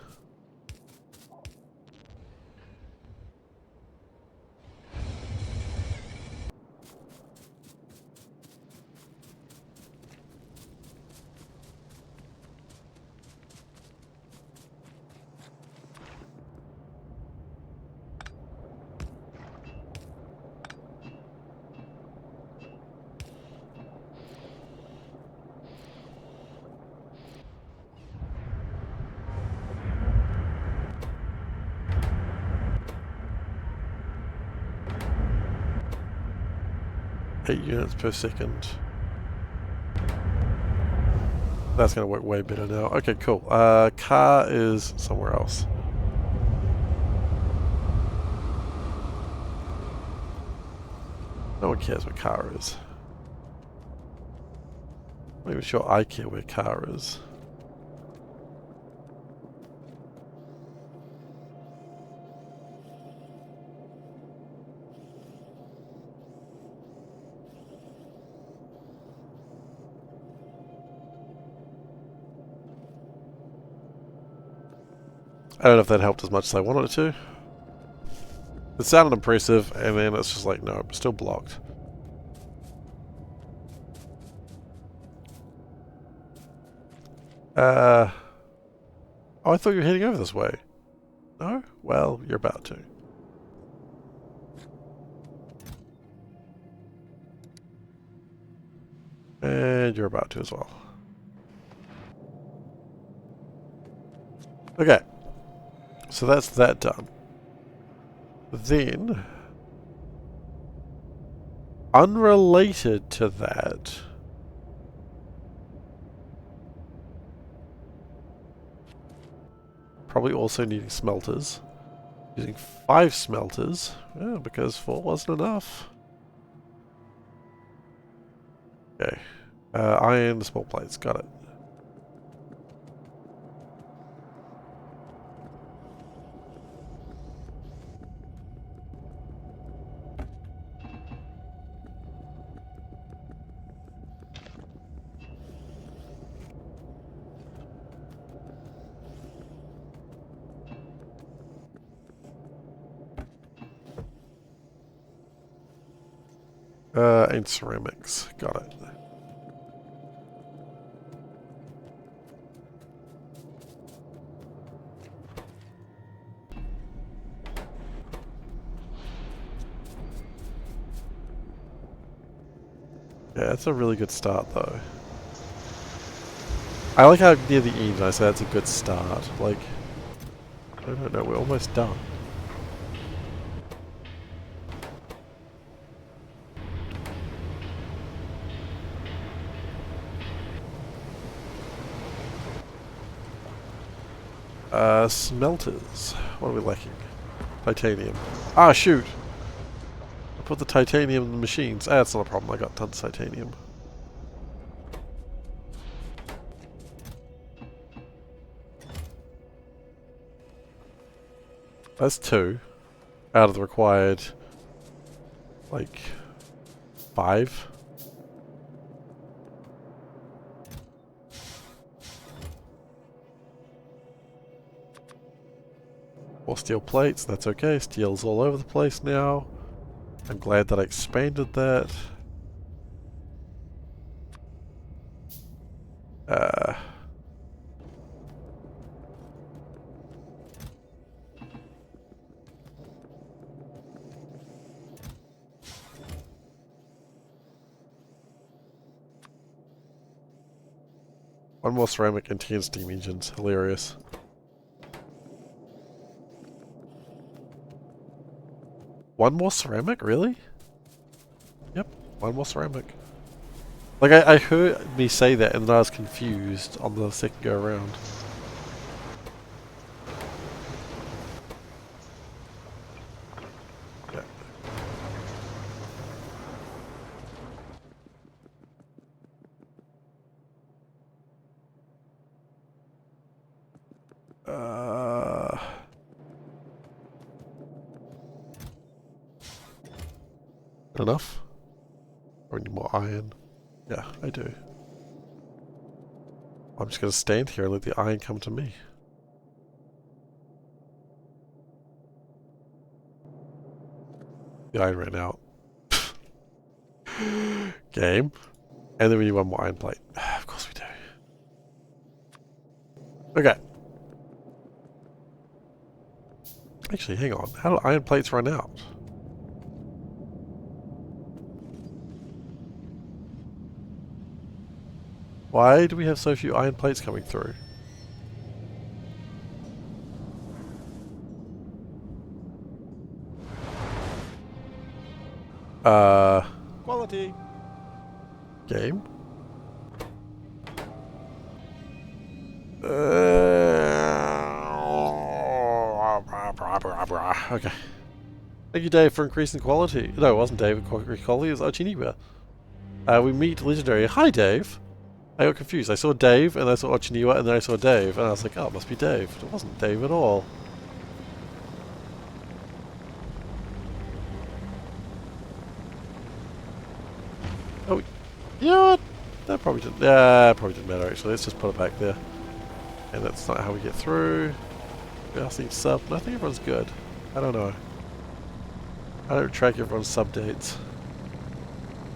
Eight units per second. That's going to work way better now. Okay, cool. Car is somewhere else. No one cares what car is. I'm not even sure I care where car is. I don't know if that helped as much as I wanted it to. It sounded impressive, and then it's just like, no, I'm still blocked. Oh, I thought you were heading over this way. No? Well, you're about to. And you're about to as well. Okay. So that's that done. Then, unrelated to that, probably also needing smelters. Using 5 smelters, yeah, because 4 wasn't enough. Okay. Iron, small plates, got it. And ceramics. Got it. Yeah, that's a really good start, though. I like how near the end I say that's a good start. Like, I don't know, we're almost done. Smelters. What are we lacking? Titanium. Ah, shoot! I put the titanium in the machines. Ah, that's not a problem. I got tons of titanium. That's 2 out of the required, like, 5. More steel plates, that's okay. Steel's all over the place now. I'm glad that I expanded that. One more ceramic and 10 steam engines. Hilarious. One more ceramic? Really? Yep, one more ceramic. Like, I heard me say that and then I was confused on the second go around. Yeah. Enough? Or need more iron? Yeah, I do. I'm just going to stand here and let the iron come to me. The iron ran out. Game. And then we need one more iron plate. Of course we do. Okay. Actually, hang on. How do iron plates run out? Why do we have so few iron plates coming through? Quality. Game? Okay. Thank you, Dave, for increasing quality. No, it wasn't Dave. Quality, it was Ochiniwa. We meet Legendary. Hi, Dave. I got confused. I saw Dave, and I saw Ochiniwa, and then I saw Dave, and I was like, oh, it must be Dave. It wasn't Dave at all. Oh, you know what? That probably didn't. Yeah, probably didn't matter actually. Let's just put it back there. And that's not how we get through. We also need sub. I think everyone's good. I don't know. I don't track everyone's sub dates.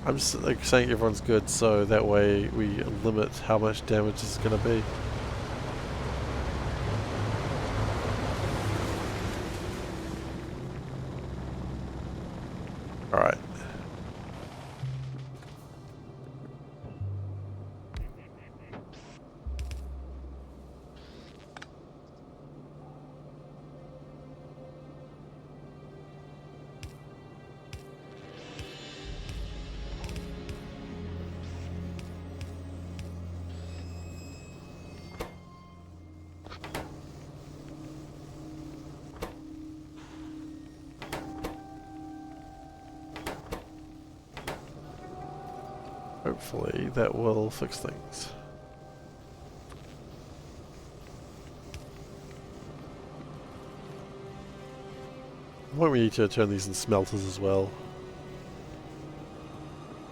I'm just like saying everyone's good, so that way we limit how much damage this is going to be. All right. Hopefully that will fix things. Why don't we need to turn these in smelters as well?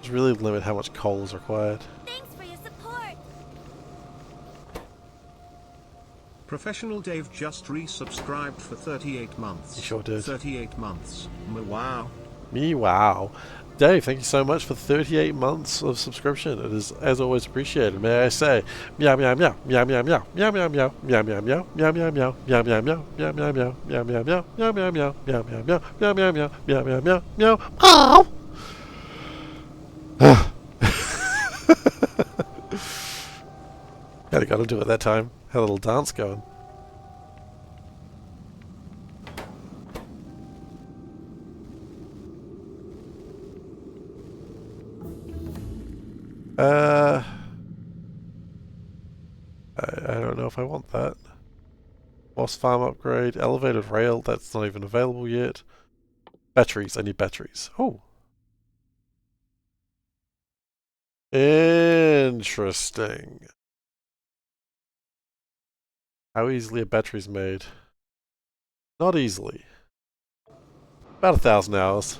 Just really limit how much coal is required. Thanks for your support. Professional Dave just resubscribed for 38 months. He sure did. 38 months. Wow. Me wow. Dave, thank you so much for 38 months of subscription. It is, as always, appreciated. May I say, meow meow meow, meow meow meow, meow meow meow, meow meow meow, meow meow meow, meow meow meow, meow meow meow, meow meow meow, meow meow meow, meow meow meow, meow meow meow, meow meow meow, meow. Ow! Gotta do it that time. Had a little dance going. I don't know if I want that. Boss farm upgrade, elevated rail, that's not even available yet. Batteries, I need batteries. Oh. Interesting. How easily are batteries made? Not easily. About 1,000 hours.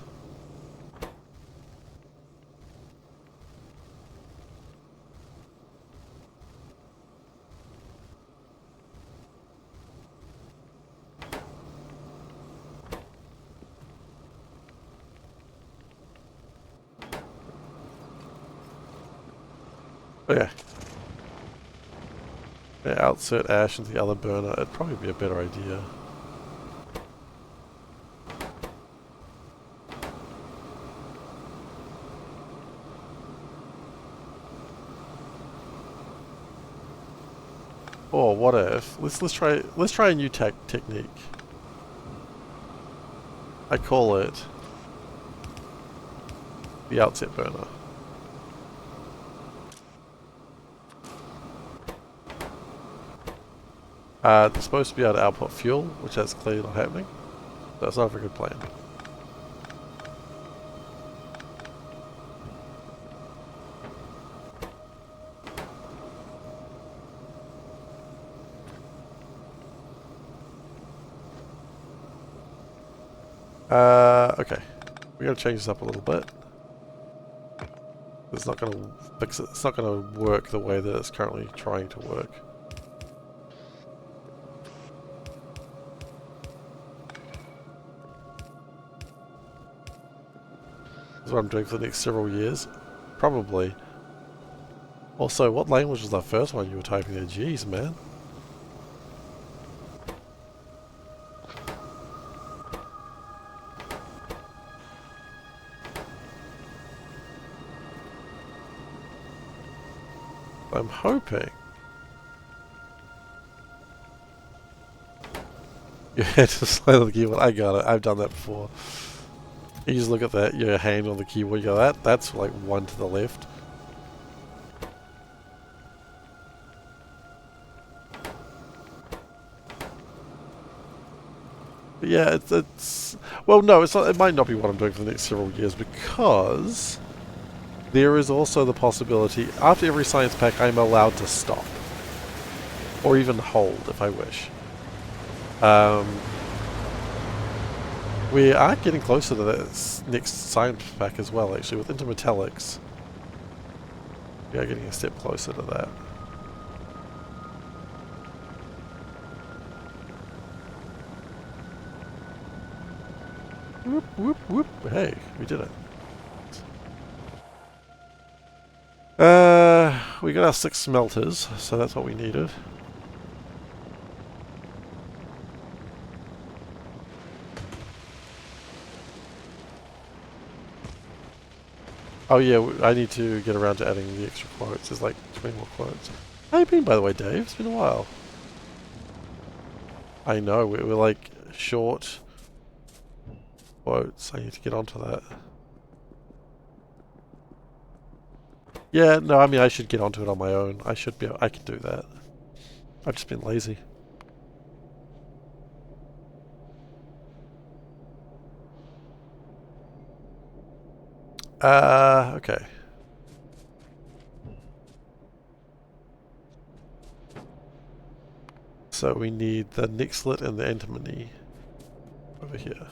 Okay. Yeah, outsert ash into the other burner. It'd probably be a better idea. Or what if let's try a new technique. I call it the outset burner. It's supposed to be able to output fuel, which that's clearly not happening. That's not a very good plan. Okay. We gotta change this up a little bit. It's not gonna fix it. It's not gonna work the way that it's currently trying to work. This is what I'm doing for the next several years. Probably. Also, what language was that first one you were typing there? Jeez, man. I'm hoping. You had to slam the keyboard. I got it. I've done that before. You just look at that, your hand on the keyboard, you go, that's like one to the left. But yeah, it's well, no, it's not. It might not be what I'm doing for the next several years because there is also the possibility after every science pack I'm allowed to stop or even hold if I wish. We are getting closer to this next science pack as well, actually, with intermetallics. We are getting a step closer to that. Whoop, whoop, whoop. Hey, we did it. We got our 6 smelters, so that's what we needed. Oh yeah, I need to get around to adding the extra quotes. There's like 20 more quotes. How you been, by the way, Dave? It's been a while. I know, we're like short quotes. I need to get onto that. Yeah, no, I mean I should get onto it on my own. I should be. I can do that. I've just been lazy. Okay. So we need the Nixlet and the antimony over here.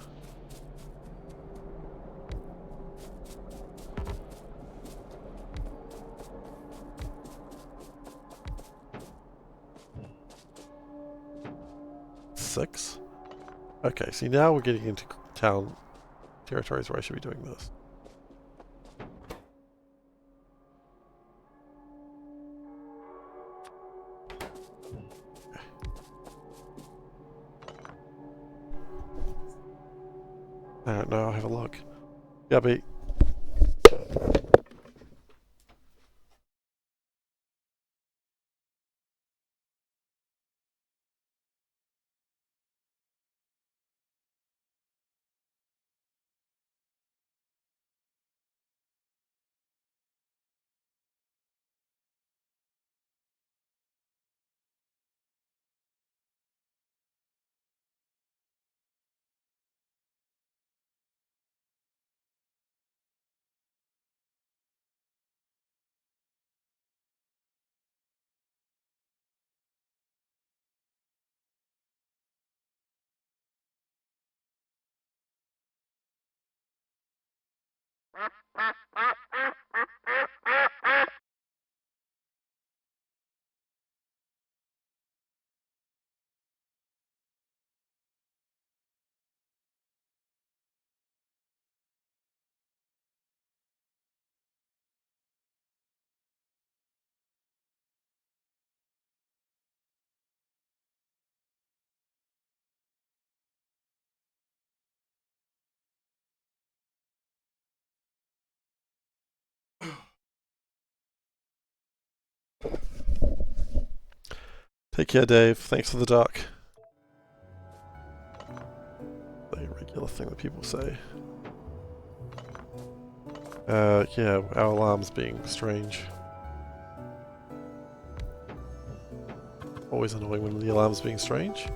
Six. Okay, see now we're getting into town territories where I should be doing this. I don't know, I'll have a look. Yubby. Take care, Dave. Thanks for the duck. A regular thing that people say. Yeah, our alarm's being strange. Always annoying when the alarm's being strange.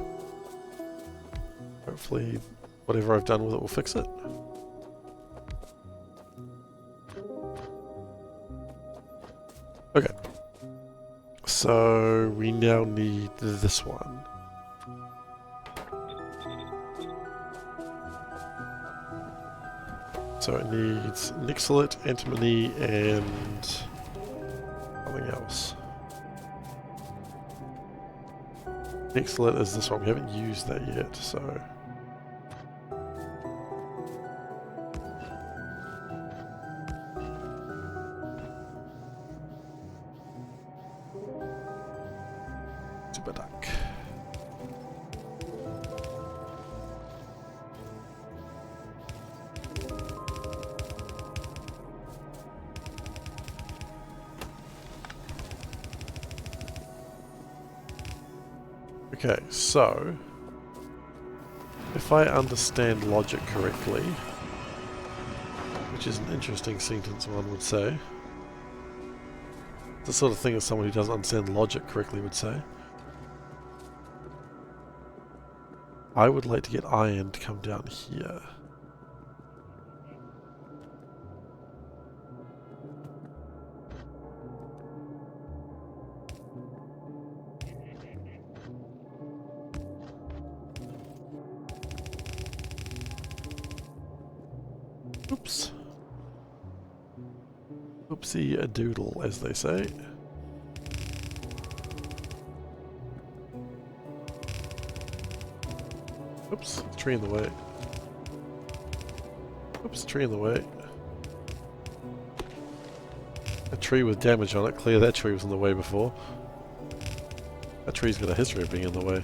Hopefully, whatever I've done with it will fix it. Okay. So, we now need this one. So it needs Nixolite, antimony, and something else. Nixolite is this one. We haven't used that yet, so... Super duck. Okay, so if I understand logic correctly, which is an interesting sentence one would say, the sort of thing that someone who doesn't understand logic correctly would say, I would like to get iron to come down here. Oops. Oopsie a doodle, as they say. Oops, tree in the way. Oops, tree in the way. A tree with damage on it. Clear that tree was in the way before. That tree's got a history of being in the way.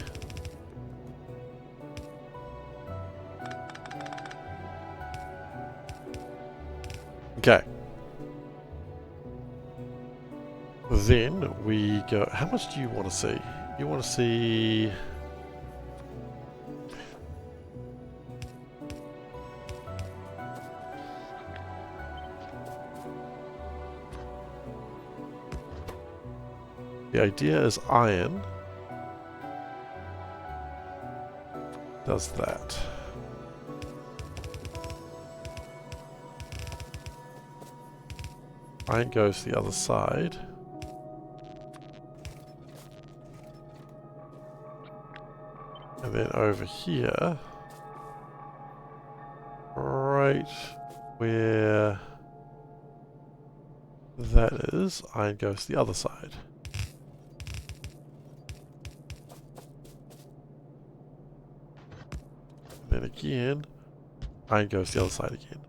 Okay. Then we go... How much do you want to see? You want to see... The idea is iron does that. Iron goes to the other side. And then over here, right where that is, iron goes to the other side. And then again, iron goes to the other side again.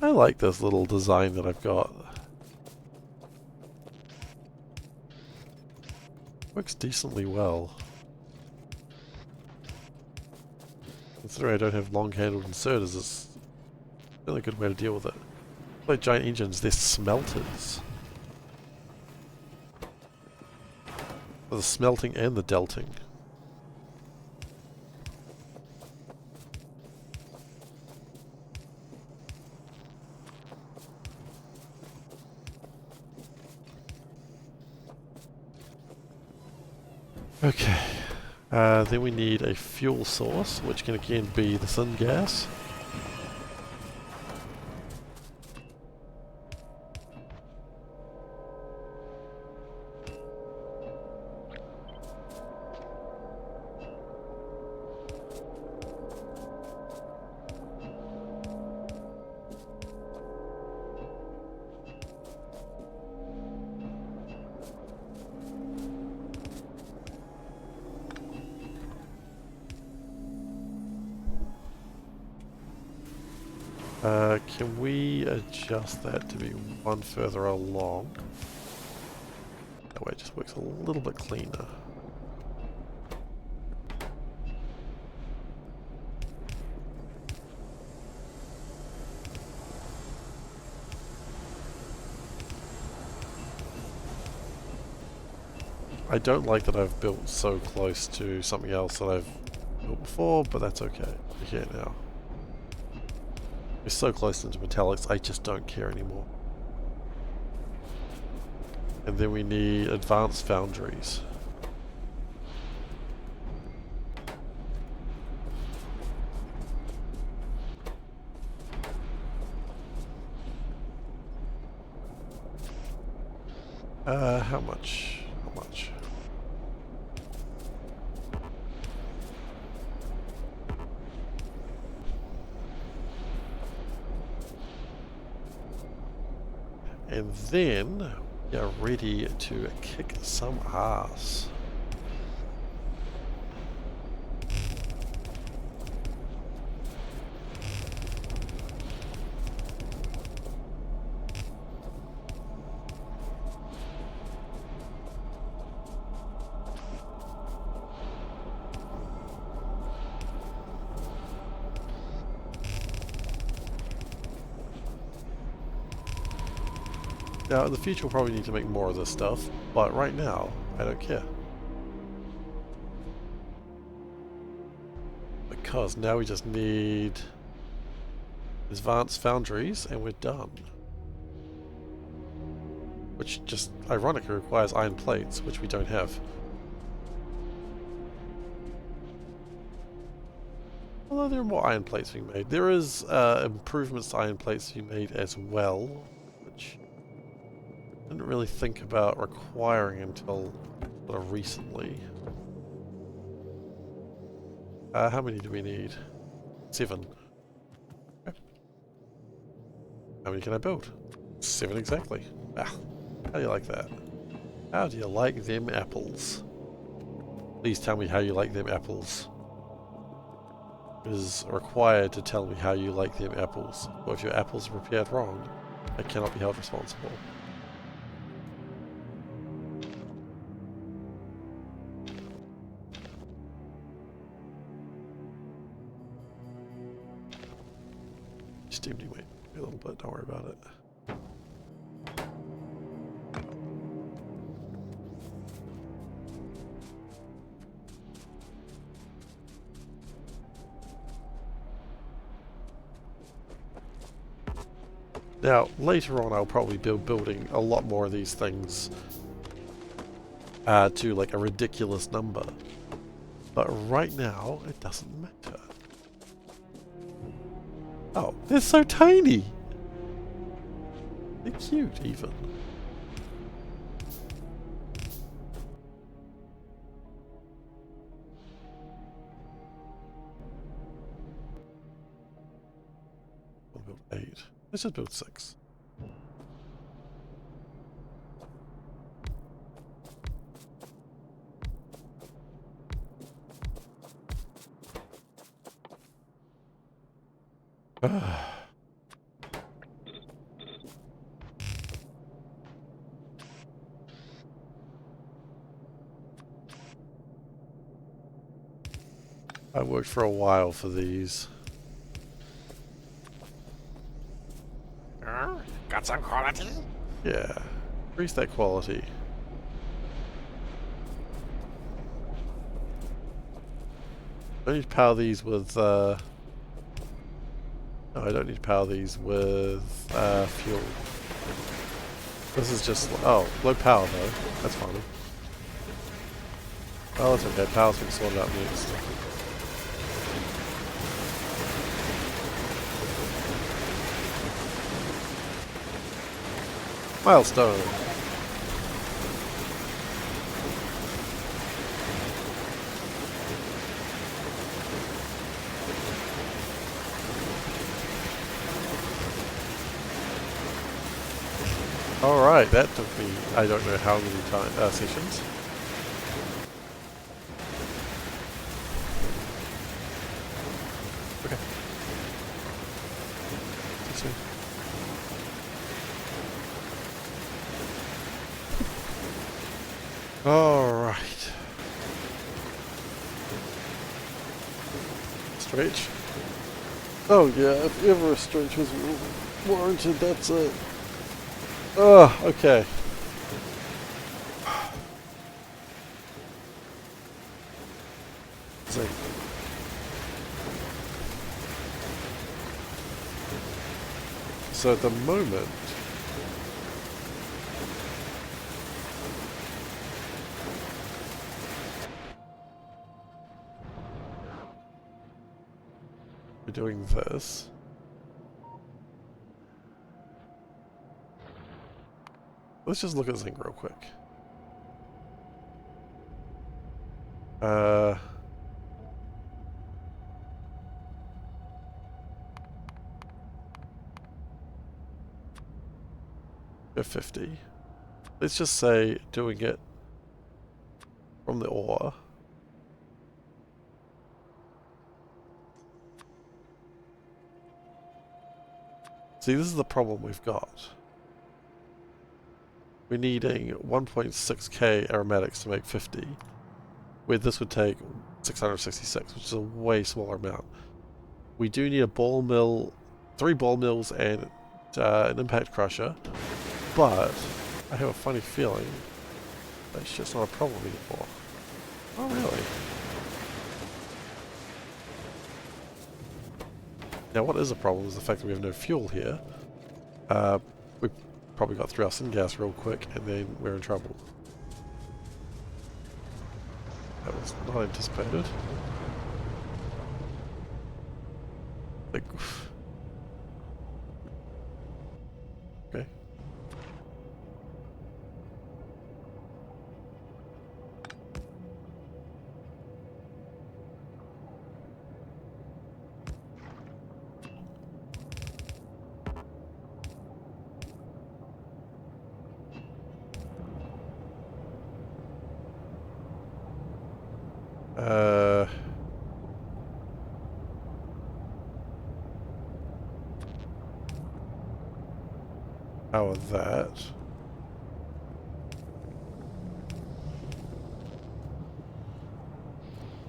I like this little design that I've got. Works decently well. Considering I don't have long-handled inserters, it's really a good way to deal with it. Like giant engines, they're smelters. For the smelting and the delting. Okay, then we need a fuel source, which can again be the syngas. Can we adjust that to be one further along? That way it just works a little bit cleaner. I don't like that I've built so close to something else that I've built before, but that's okay. We're here now. We're so close into metallics, I just don't care anymore. And then we need advanced foundries. How much? How much? And then we are ready to kick some ass. Now, in the future, we'll probably need to make more of this stuff, but right now, I don't care. Because now we just need advanced foundries, and we're done. Which just, ironically, requires iron plates, which we don't have. Although there are more iron plates being made. There is improvements to iron plates being made as well, which I didn't really think about requiring until sort of recently. How many do we need? 7. Okay. How many can I build? 7 exactly. Ah, how do you like that? How do you like them apples? Please tell me how you like them apples. It is required to tell me how you like them apples. Or if your apples are prepared wrong, I cannot be held responsible. Steam wait a little bit, don't worry about it. Now, later on I'll probably be building a lot more of these things to like a ridiculous number. But right now, it doesn't matter. Oh, they're so tiny! They're cute, even. I'll build 8. Let's just build 6. I worked for a while for these. Got some quality? Yeah, increase that quality. I need to power these with, no, I don't need to power these with, fuel. This is just, oh, low power though. That's funny. Oh, that's okay. Power's been sorted out next. Milestone. Alright, that took me, I don't know how many sessions. Okay. See you soon. Alright. Stretch. Oh yeah, if ever a stretch was warranted, that's it. Oh, okay. zinc. So at the moment, we're doing this. Let's just look at zinc real quick. We're 50. Let's just say doing it from the ore. See, this is the problem we've got. We're needing 1.6k aromatics to make 50, where this would take 666, which is a way smaller amount. We do need a ball mill, 3 ball mills and an impact crusher, but I have a funny feeling that's just not a problem anymore. Oh really? Now what is a problem is the fact that we have no fuel here. We probably got through our syngas real quick and then we're in trouble. That was not anticipated. Like, okay. Power that.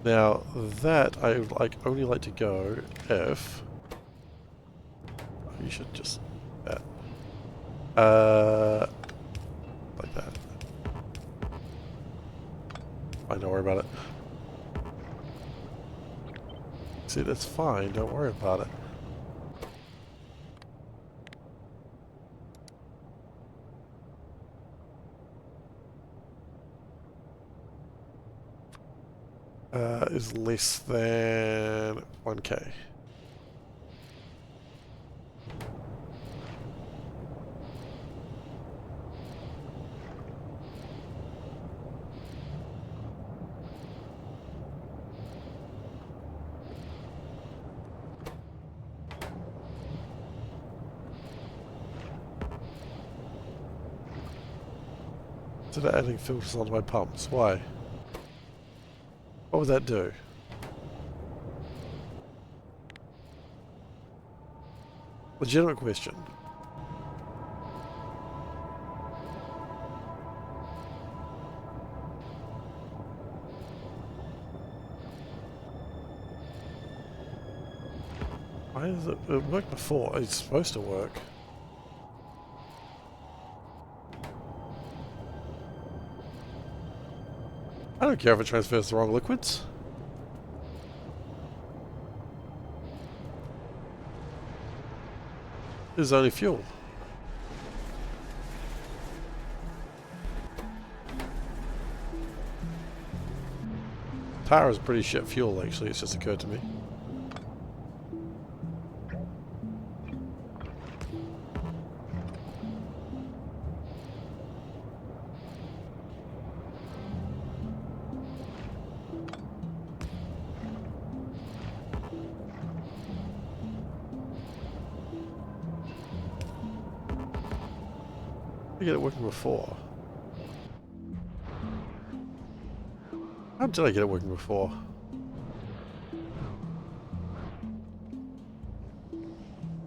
Now that I would only like to go if you should just that. Like that. Fine, don't worry about it. See, that's fine, don't worry about it. Is less than 1k. Instead of adding filters onto my pumps, why? What would that do? Legitimate question. Why does it worked before? It's supposed to work. I don't care if it transfers the wrong liquids. This is only fuel. Power is pretty shit fuel actually, it's just occurred to me. I get it working before. How did I get it working before?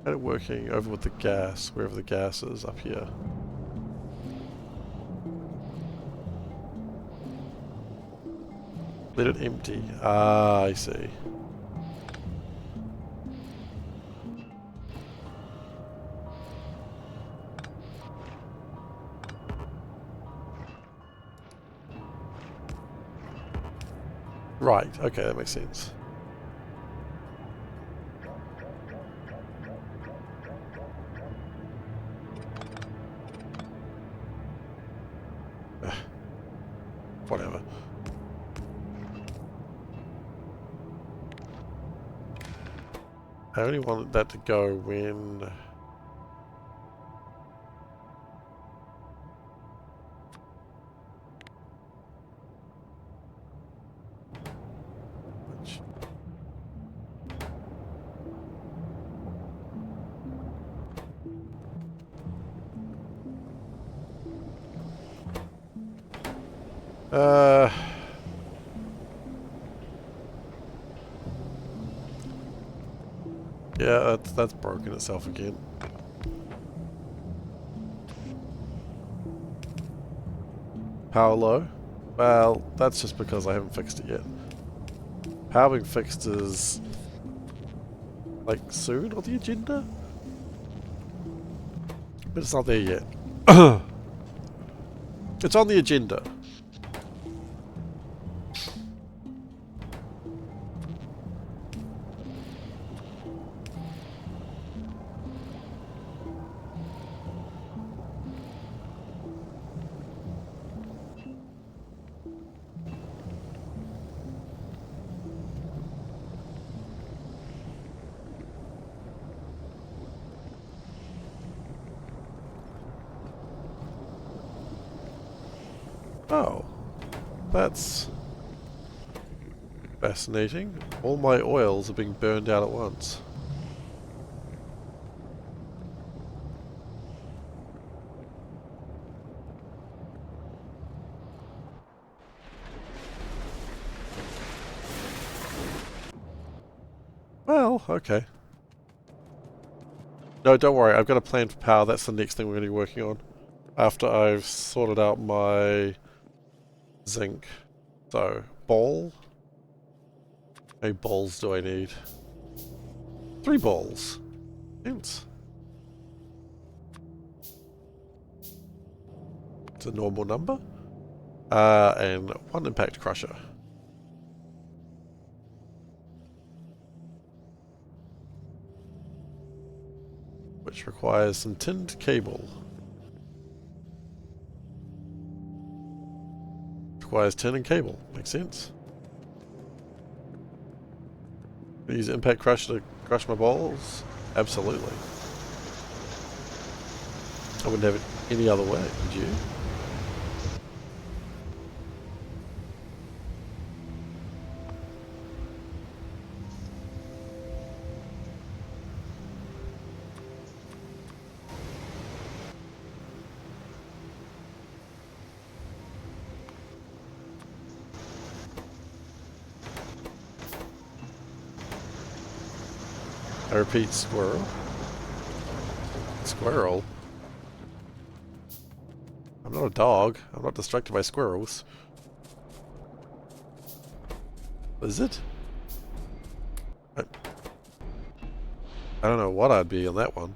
Had it working over with the gas, wherever the gas is up here. Let it empty. Ah, I see. Right, okay, that makes sense. Whatever. I only wanted that to go when... Uh... Yeah, that's broken itself again. Power low? Well, that's just because I haven't fixed it yet. Power being fixed is... like, soon on the agenda? But it's not there yet. It's on the agenda. Oh. That's... fascinating. All my oils are being burned out at once. Well, okay. No, don't worry. I've got a plan for power. That's the next thing we're going to be working on. After I've sorted out my zinc. So, ball. How many balls do I need? 3 balls. Thanks. It's a normal number. And 1 impact crusher. Which requires some tinned cable. Requires tin and cable. Makes sense. Use impact crush to crush my balls? Absolutely. I wouldn't have it any other way, would you? I repeat, squirrel. Squirrel? I'm not a dog. I'm not distracted by squirrels. Is it? I don't know what I'd be on that one.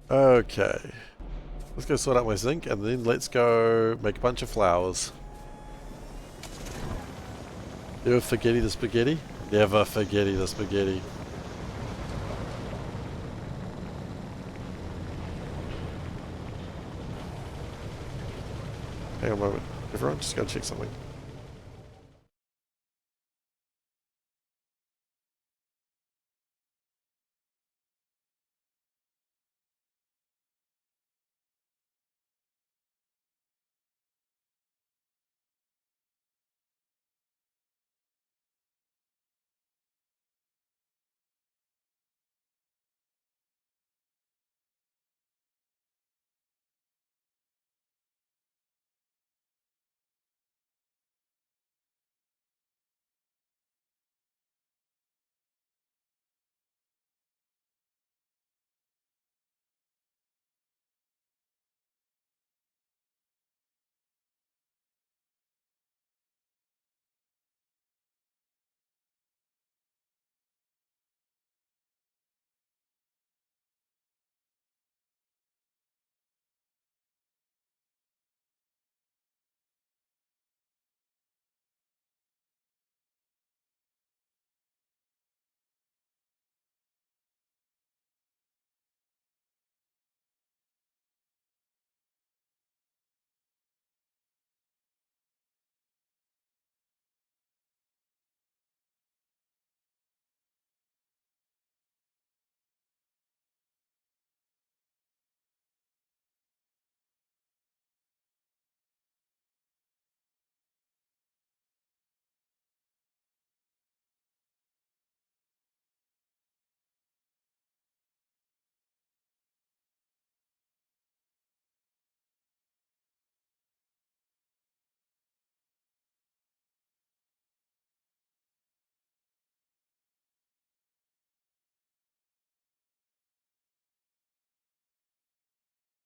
Okay. Let's go sort out my zinc and then let's go make a bunch of flowers. Never forgetty the spaghetti? Never forgetty the spaghetti. Hang on a moment. Everyone, just gotta check something.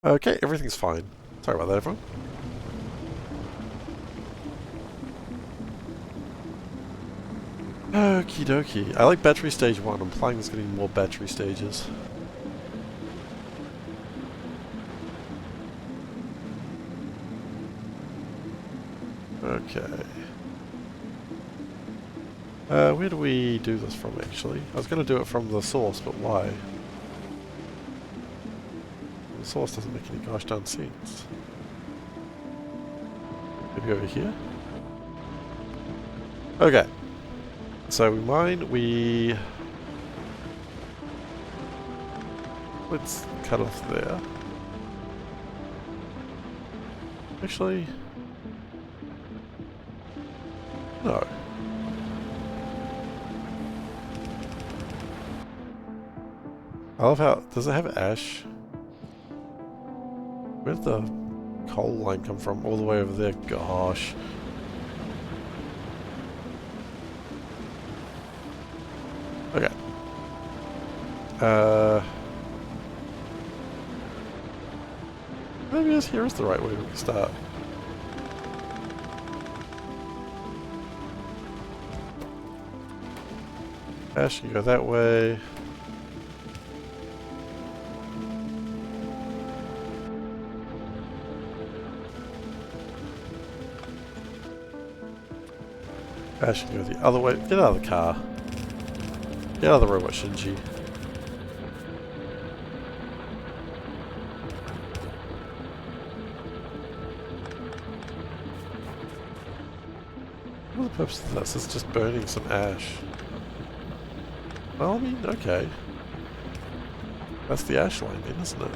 Okay, everything's fine. Sorry about that, everyone. Okie dokie. I like battery stage 1. I'm planning on getting more battery stages. Okay. Where do we do this from, actually? I was going to do it from the source, but why? The source doesn't make any gosh darn sense. Maybe over here? Okay. So we mine, let's cut off there. Actually... no. I love how... does it have ash? Where did the coal line come from? All the way over there? Gosh. Okay. Maybe this here is the right way to start. Ash, you go that way. Ash, you go the other way. Get out of the car. Get out of the robot, Shinji. What are the purpose of this? It's just burning some ash. Well, I mean, okay. That's the ash line then, isn't it?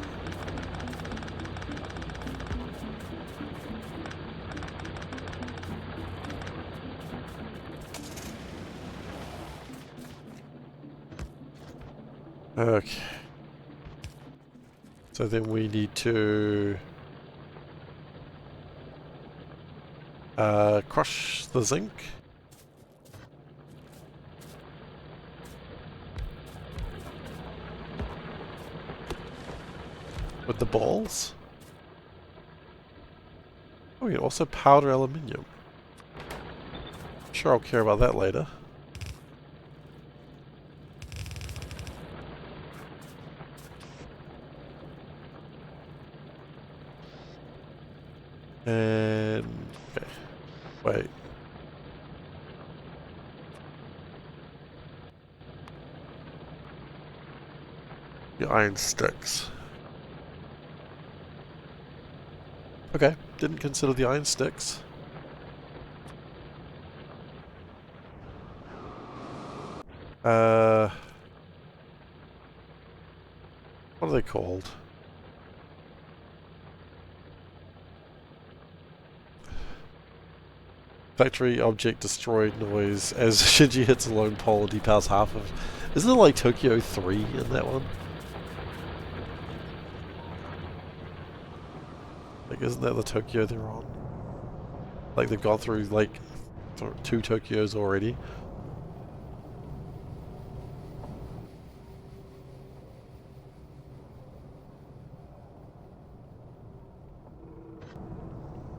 Okay. So then we need to crush the zinc. With the balls. Oh, we can also powder aluminium. Sure, I'll care about that later. And okay, wait. The iron sticks. Okay, didn't consider the iron sticks. What are they called? Factory object destroyed noise as Shinji hits a lone pole and depowers half of... Isn't it like Tokyo 3 in that one? Like, isn't that the Tokyo they're on? Like, they've gone through, like, 2 Tokyos already.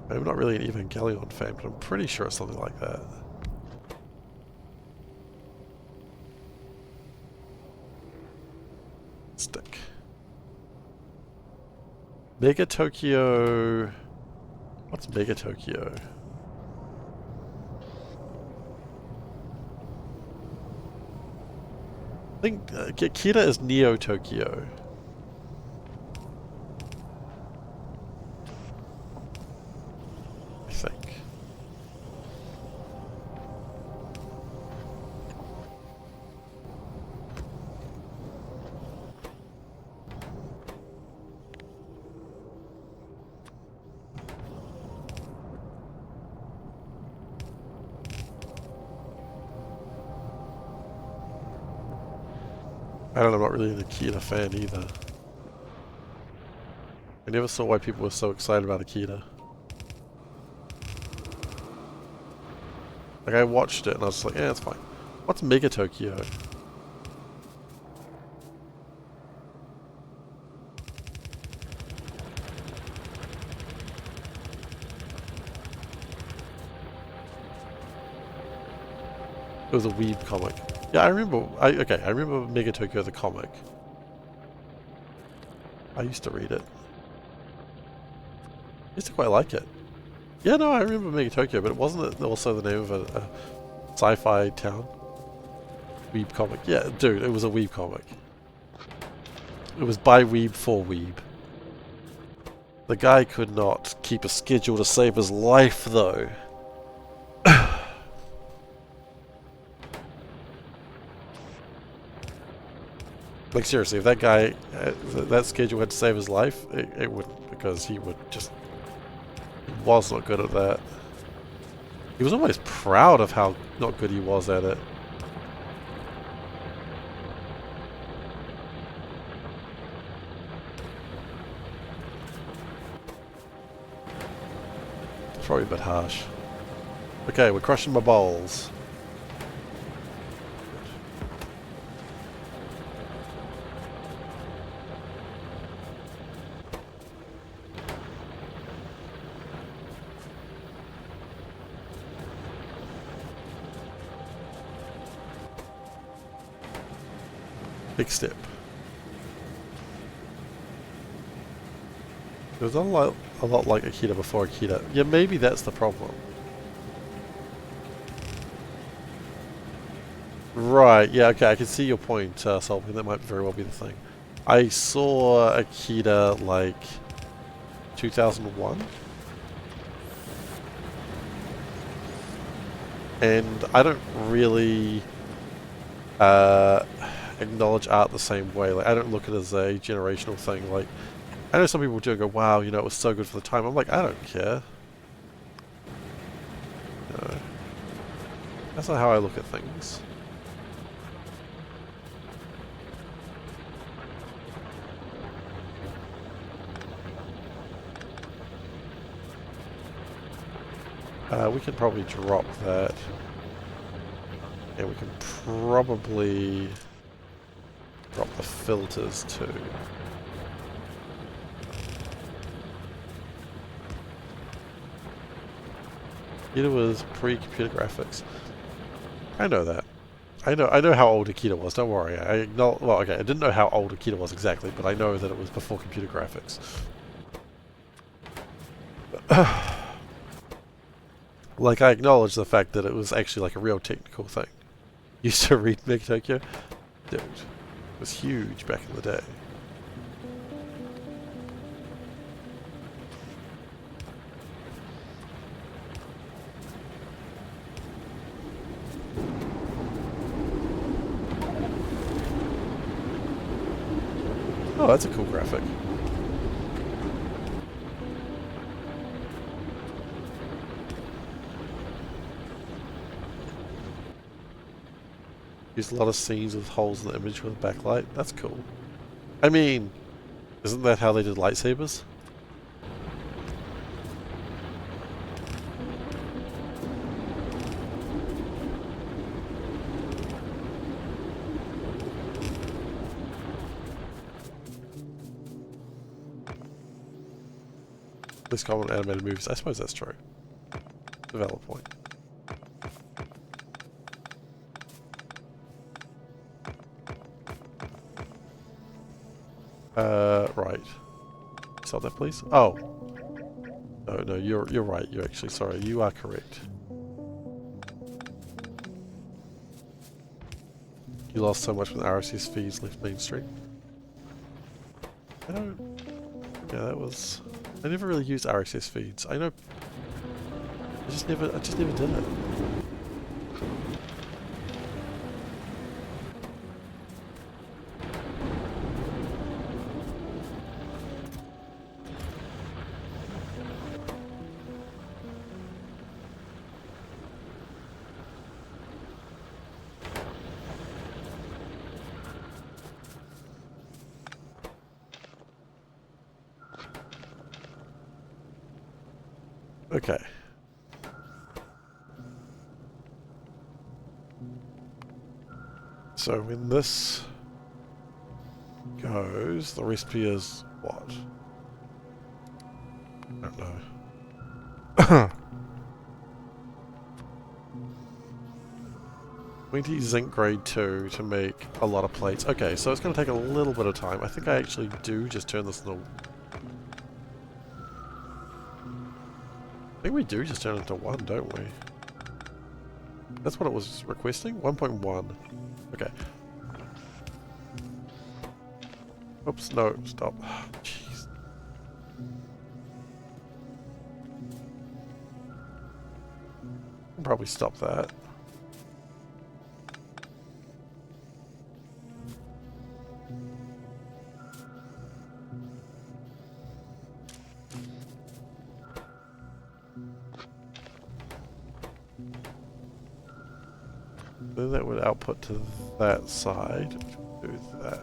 I'm not really an Evangelion fan, but I'm pretty sure it's something like that. Stick. Mega Tokyo... What's Mega Tokyo? I think Kita is Neo Tokyo. I think. I don't know, I'm not really an Akita fan either. I never saw why people were so excited about Akita. Like, I watched it and I was just like, yeah, it's fine. What's Mega Tokyo? It was a Weeb comic. Yeah, I remember. Okay, I remember Mega Tokyo the comic. I used to read it. I used to quite like it. Yeah, no, I remember Mega Tokyo, but it wasn't also the name of a sci-fi town? Weeb comic. Yeah, dude, it was a Weeb comic. It was by Weeb for Weeb. The guy could not keep a schedule to save his life, though. Like, seriously, if that guy, that schedule had to save his life, it wouldn't, because he would just, he was not good at that. He was almost proud of how not good he was at it. It's probably a bit harsh. Okay, we're crushing my balls. Big step. It was a lot like Akita before Akita. Yeah, maybe that's the problem. Right, yeah, okay, I can see your point, Solving. That might very well be the thing. I saw Akita, like, 2001? And I don't really acknowledge art the same way. Like, I don't look at it as a generational thing. Like, I know some people do go, wow, you know, it was so good for the time. I'm like, I don't care. No. That's not how I look at things. We can probably drop that. And we can probably drop the filters too. Akita was pre-computer graphics. I know that. I know how old Akita was, don't worry. I acknowledge, well, okay, I didn't know how old Akita was exactly, but I know that it was before computer graphics. Like, I acknowledge the fact that it was actually like a real technical thing. Used to read Mega Tokyo? Dude, it was huge back in the day. Oh, that's a cool graphic. Used a lot of scenes with holes in the image with a backlight. That's cool. I mean, isn't that how they did lightsabers? Least common animated movies. I suppose that's true. A valid point. Right. Stop that, please. Oh. No, you're right. You're actually sorry. You are correct. You lost so much when RSS feeds left mainstream. I don't. Yeah, that was. I never really used RSS feeds. I know. I just never did it. Okay. So when this goes, the recipe is what? I don't know. 20 zinc grade 2 to make a lot of plates. Okay, so it's going to take a little bit of time. I think I actually do just turn this into... I think we do just turn it into 1, don't we? That's what it was requesting? 1.1. Okay. Oops, no, stop. Jeez. I'll probably stop that. Then that would output to that side. Do that.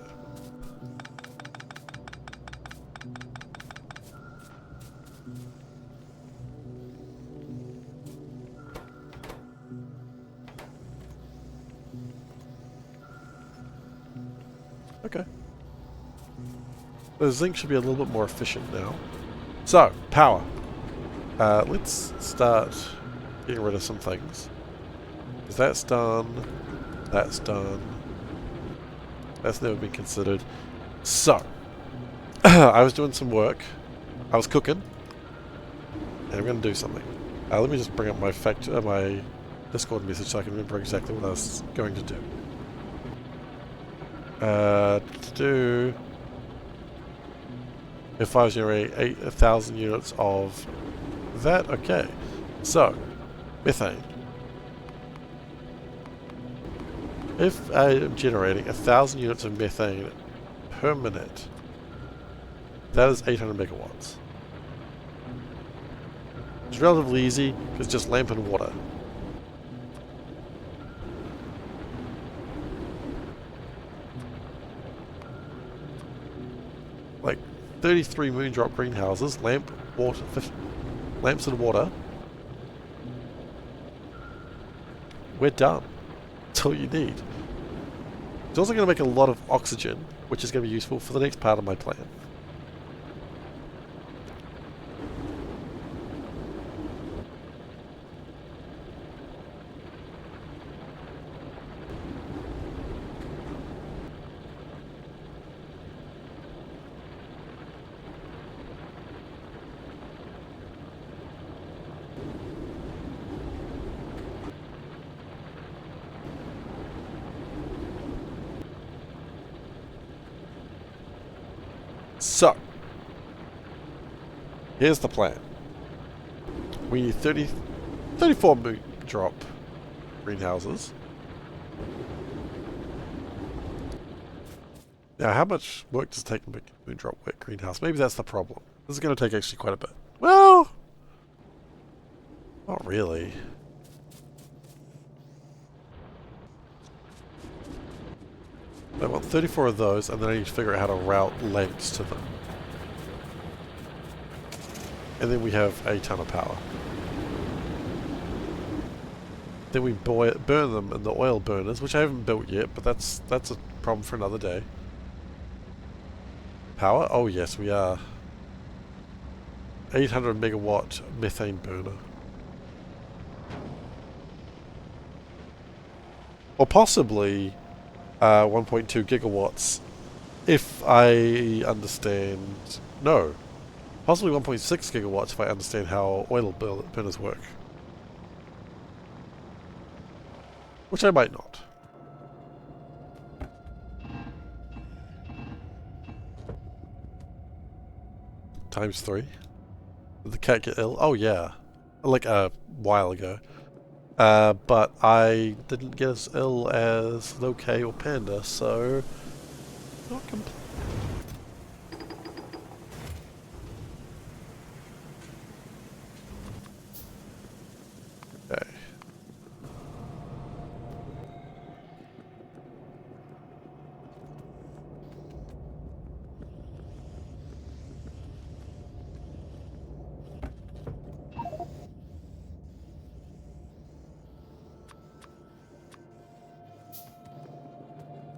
Okay. The zinc should be a little bit more efficient now. So, power. Let's start getting rid of some things. Because that's done. That's done. That's never been considered. So, I was doing some work. I was cooking. And I'm going to do something. Let me just bring up my my Discord message so I can remember exactly what I was going to do. If I was generating 1,000 units of that, okay. So, methane. If I am generating 1,000 units of methane per minute, that is 800 megawatts. It's relatively easy, it's just lamp and water. Like 33 moondrop greenhouses, lamps and water. We're done. That's all you need. It's also going to make a lot of oxygen, which is going to be useful for the next part of my plan. So, here's the plan. We need 34 moon drop greenhouses. Now, how much work does it take to make a moon drop wet greenhouse? Maybe that's the problem. This is going to take actually quite a bit. Well, not really. I want 34 of those, and then I need to figure out how to route lamps to them. And then we have a ton of power. Then we burn them in the oil burners, which I haven't built yet, but that's a problem for another day. Power? Oh yes, we are. 800 megawatt methane burner. Or possibly 1.2 gigawatts, if I understand... No. Possibly 1.6 gigawatts if I understand how oil burners work. Which I might not. Times 3. Did the cat get ill? Oh yeah. Like a while ago. But I didn't get as ill as Loki or Panda, so... Not complaining. Okay.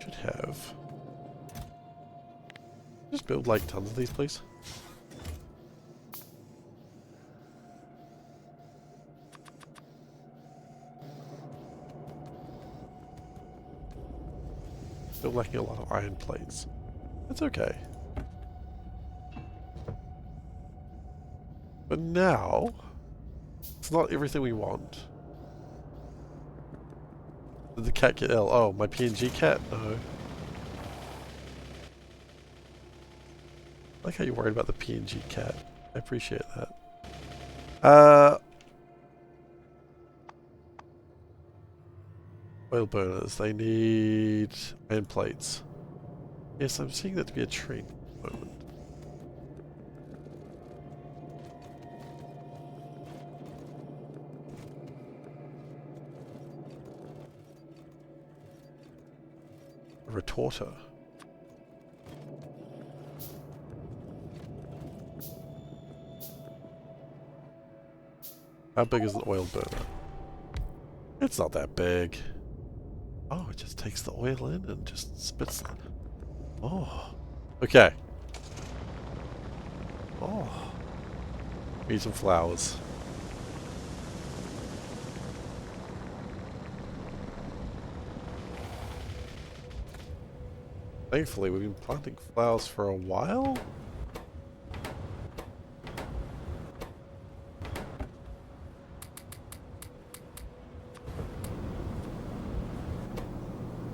Should have... Just build like tons of these, please. Still lacking a lot of iron plates. That's okay. But now, it's not everything we want. Did the cat get ill? Oh, my PNG cat? No. I like how you're worried about the PNG cat. I appreciate that. Oil burners. They need iron plates. Yes, I'm seeing that to be a trend at the moment. A retorter. How big is an oil burner? It's not that big. Oh, it just takes the oil in and just spits it. Oh. Okay. Oh. Need some flowers. Thankfully, we've been planting flowers for a while.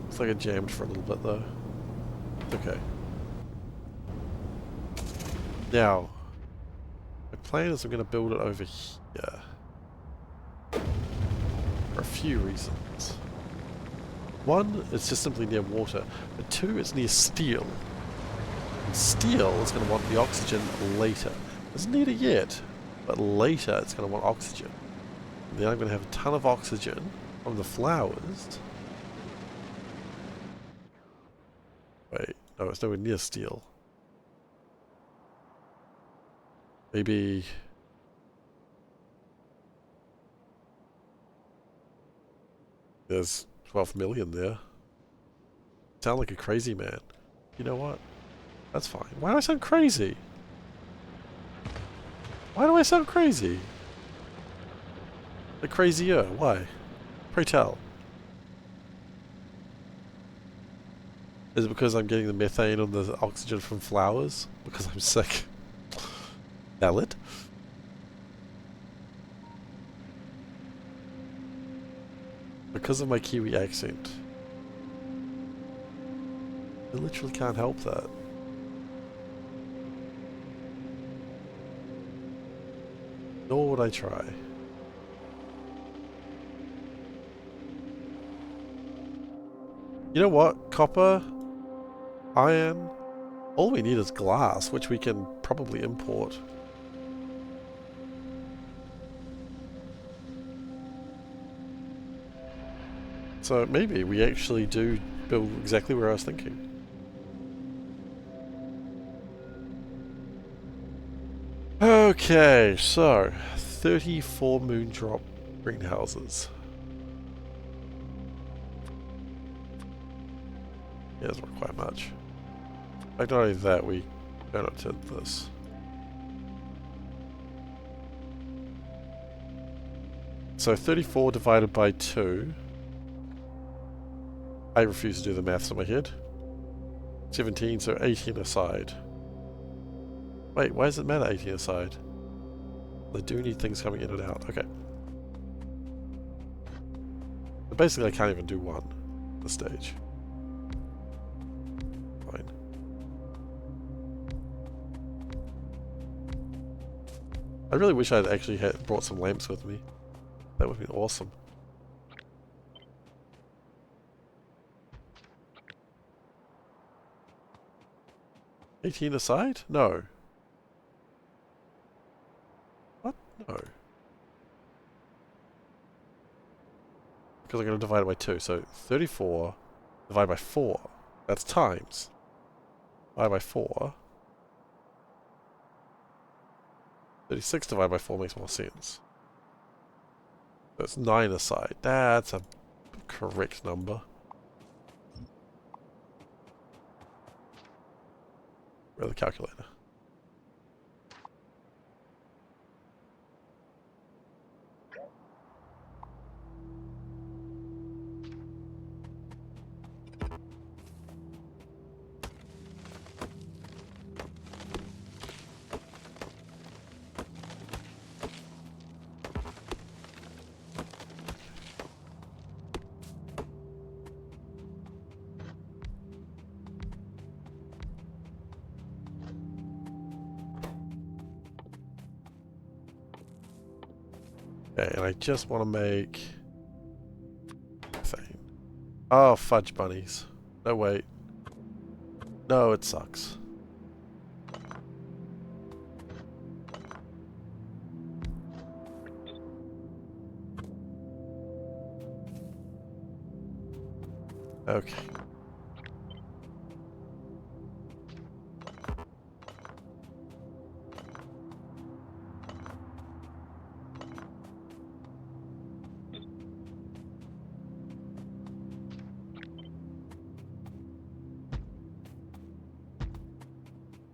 Looks like it jammed for a little bit though. It's okay. Now, my plan is I'm going to build it over here. For a few reasons. One, it's just simply near water. But two, it's near steel. And steel is going to want the oxygen later. It doesn't need it yet, but later it's going to want oxygen. And then I'm going to have a ton of oxygen from the flowers. Wait, no, it's nowhere near steel. Maybe... There's 12 million there. Sound like a crazy man. You know what? That's fine. Why do I sound crazy? Why do I sound crazy? The crazier. Why? Pray tell. Is it because I'm getting the methane and the oxygen from flowers? Because I'm sick? Valid. Because of my Kiwi accent. I literally can't help that. Nor would I try. You know what? Copper, iron, all we need is glass, which we can probably import. So maybe we actually do build exactly where I was thinking. Okay, so 34 moondrop greenhouses. Yeah, doesn't require much. In fact, not only that, we turn it to this. So 34 divided by 2. I refuse to do the maths in my head. 17, so 18 aside. Wait, why does it matter 18 aside? They do need things coming in and out. Okay. But basically I can't even do one at this stage. Fine. I really wish I'd actually had brought some lamps with me. That would have been awesome. $18 aside? No. What? No. Because I'm going to divide it by 2. So 34 divided by 4. That's times. Divided by 4. 36 divided by 4 makes more sense. That's 9 aside. That's a correct number. Where's the calculator? Okay, and I just want to make methane. Oh, fudge bunnies. No, wait. No, it sucks. Okay.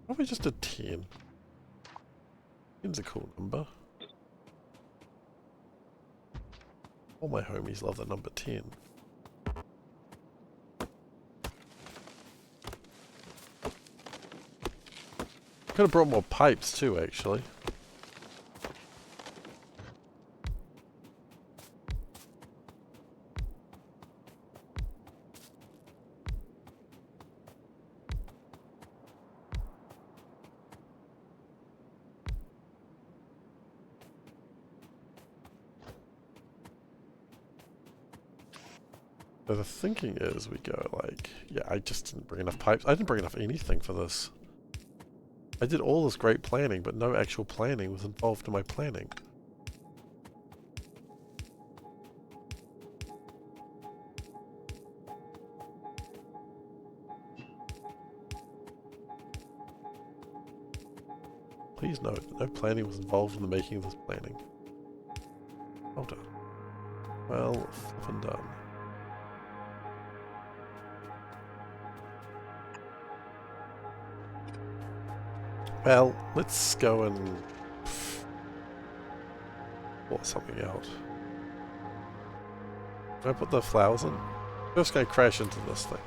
Probably just a 10. 10's a cool number. All my homies love the number 10. Could have brought more pipes too, actually. So the thinking is we go like, yeah, I just didn't bring enough pipes. I didn't bring enough anything for this. I did all this great planning, but no actual planning was involved in my planning. Please note that no planning was involved in the making of this planning. Well done. Well, flippin' done. Well, let's go and sort something out. Can I put the flowers in? First guy crash into this thing.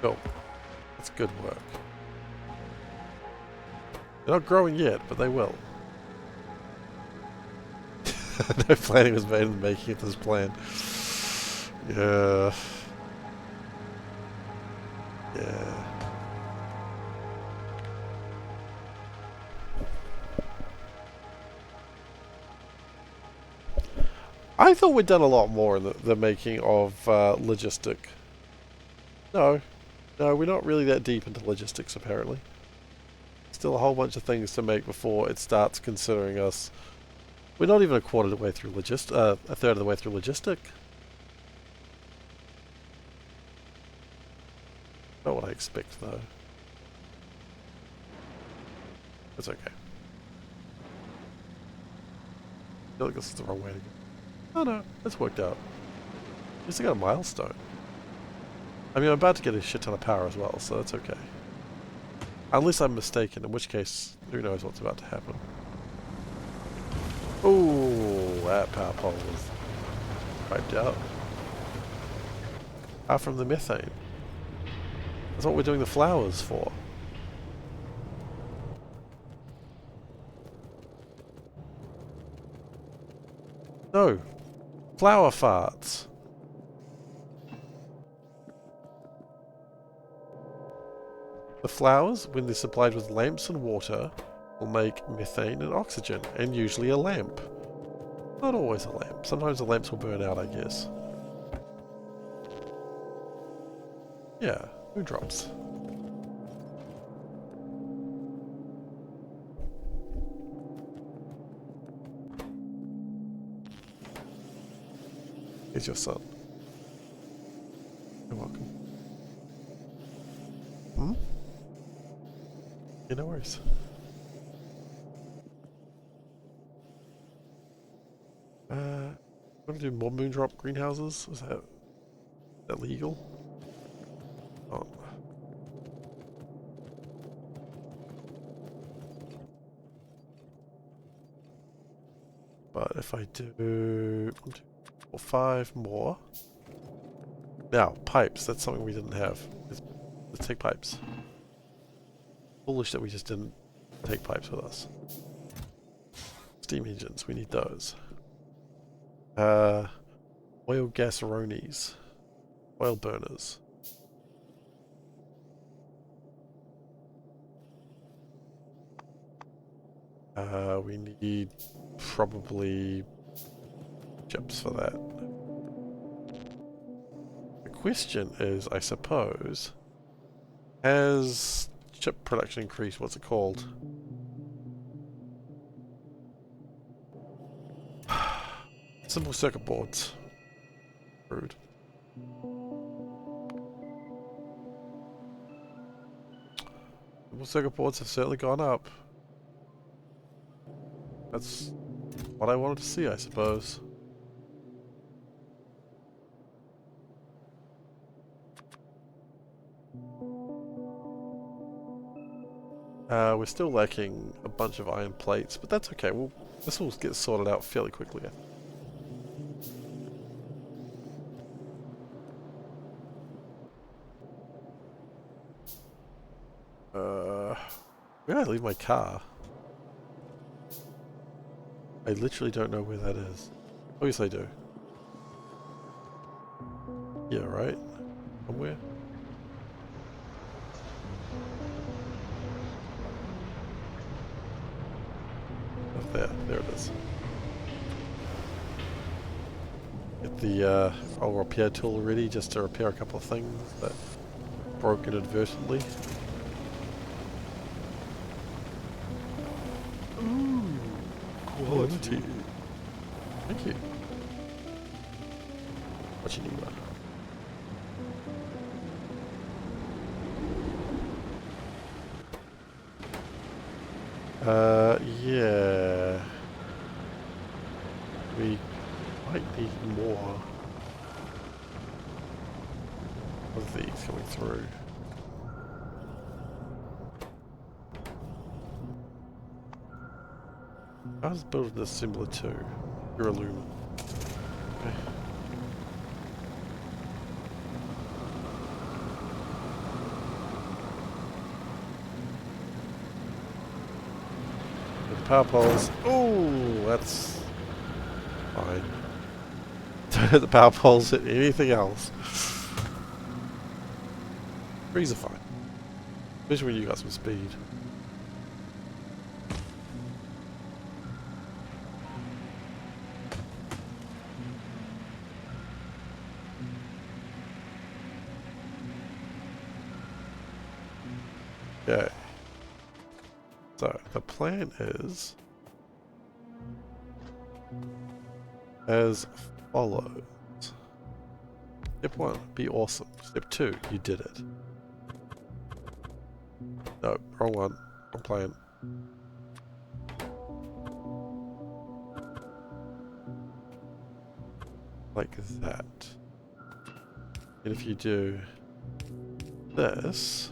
Cool. That's good work. They're not growing yet, but they will. No planning was made in the making of this plan. Yeah. Yeah. I thought we'd done a lot more in the making of logistic. No. No, we're not really that deep into logistics, apparently. Still a whole bunch of things to make before it starts considering us. We're not even a quarter of the way through a third of the way through logistic. Not what I expect, though. It's okay. I feel like this is the wrong way to go. Oh no, it's worked out. At least I got a milestone. I mean, I'm about to get a shit ton of power as well, so that's okay. Unless I'm mistaken, in which case, who knows what's about to happen. Oh, that power pole was wiped out. Out from the methane. That's what we're doing the flowers for. No. Flower farts. The flowers, when they're supplied with lamps and water, will make methane and oxygen, and usually a lamp. Not always a lamp. Sometimes the lamps will burn out, I guess. Yeah, who drops? Here's your son. You're welcome. Hmm? Yeah, no worries. Want to do more moondrop greenhouses? Is that legal? Oh. But if I do 1, 2, 4, 5 more. Now, pipes. That's something we didn't have. Let's take pipes. Foolish that we just didn't take pipes with us. Steam engines. We need those. Oil gaseronis. Oil burners. We need probably chips for that. The question is, I suppose, has chip production increased? What's it called? Simple circuit boards. Rude. Simple circuit boards have certainly gone up. That's what I wanted to see, I suppose. We're still lacking a bunch of iron plates, but that's okay. This will get sorted out fairly quickly. Where did I leave my car? I literally don't know where that is. Oh, yes I do. Yeah, right? Somewhere? Oh, there it is. Get the old repair tool ready just to repair a couple of things that broke inadvertently. Ooh, quality. Thank you. What you need, man? Yeah. We might need more of these coming through. I was building this similar to your aluminum. Okay. The power poles. Oh, that's fine. Don't hit the power poles, hit anything else. Trees are fine. Especially when you got some speed. Okay. So, the plan is as follows. Step 1, be awesome. Step 2, you did it. No, wrong one. Wrong plan. Like that. And if you do this,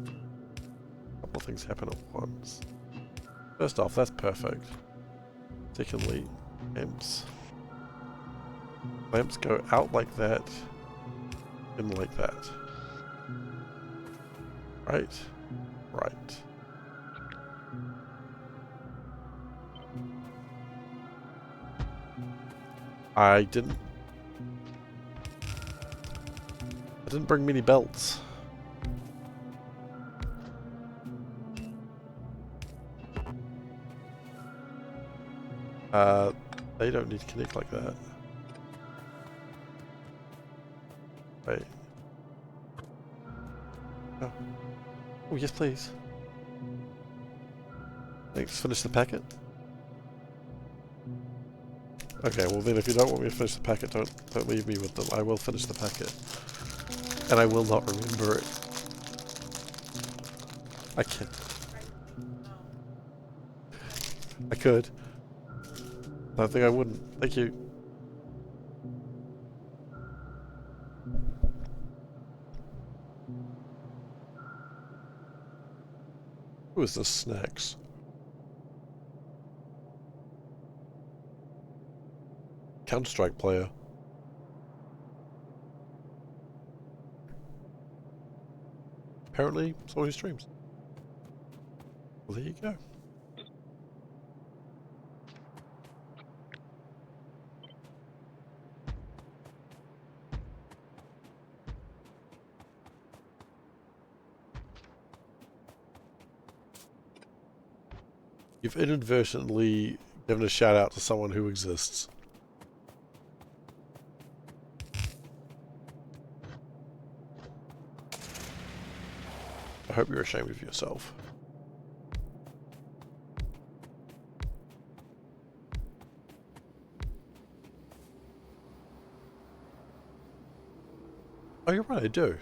a couple of things happen at once. First off, that's perfect. Secondly, lamps. Lamps go out like that and like that. Right? Right. I didn't bring many belts. They don't need to connect like that. Wait. Oh. Oh, yes please. Thanks, finish the packet. Okay, well then if you don't want me to finish the packet, don't leave me with them. I will finish the packet. And I will not remember it. I can't. I could. I don't think I wouldn't. Thank you. Who is this snacks? Counter-Strike player. Apparently, someone who streams. Well, there you go. You've inadvertently given a shout out to someone who exists. I hope you're ashamed of yourself. Oh, you're right, I do.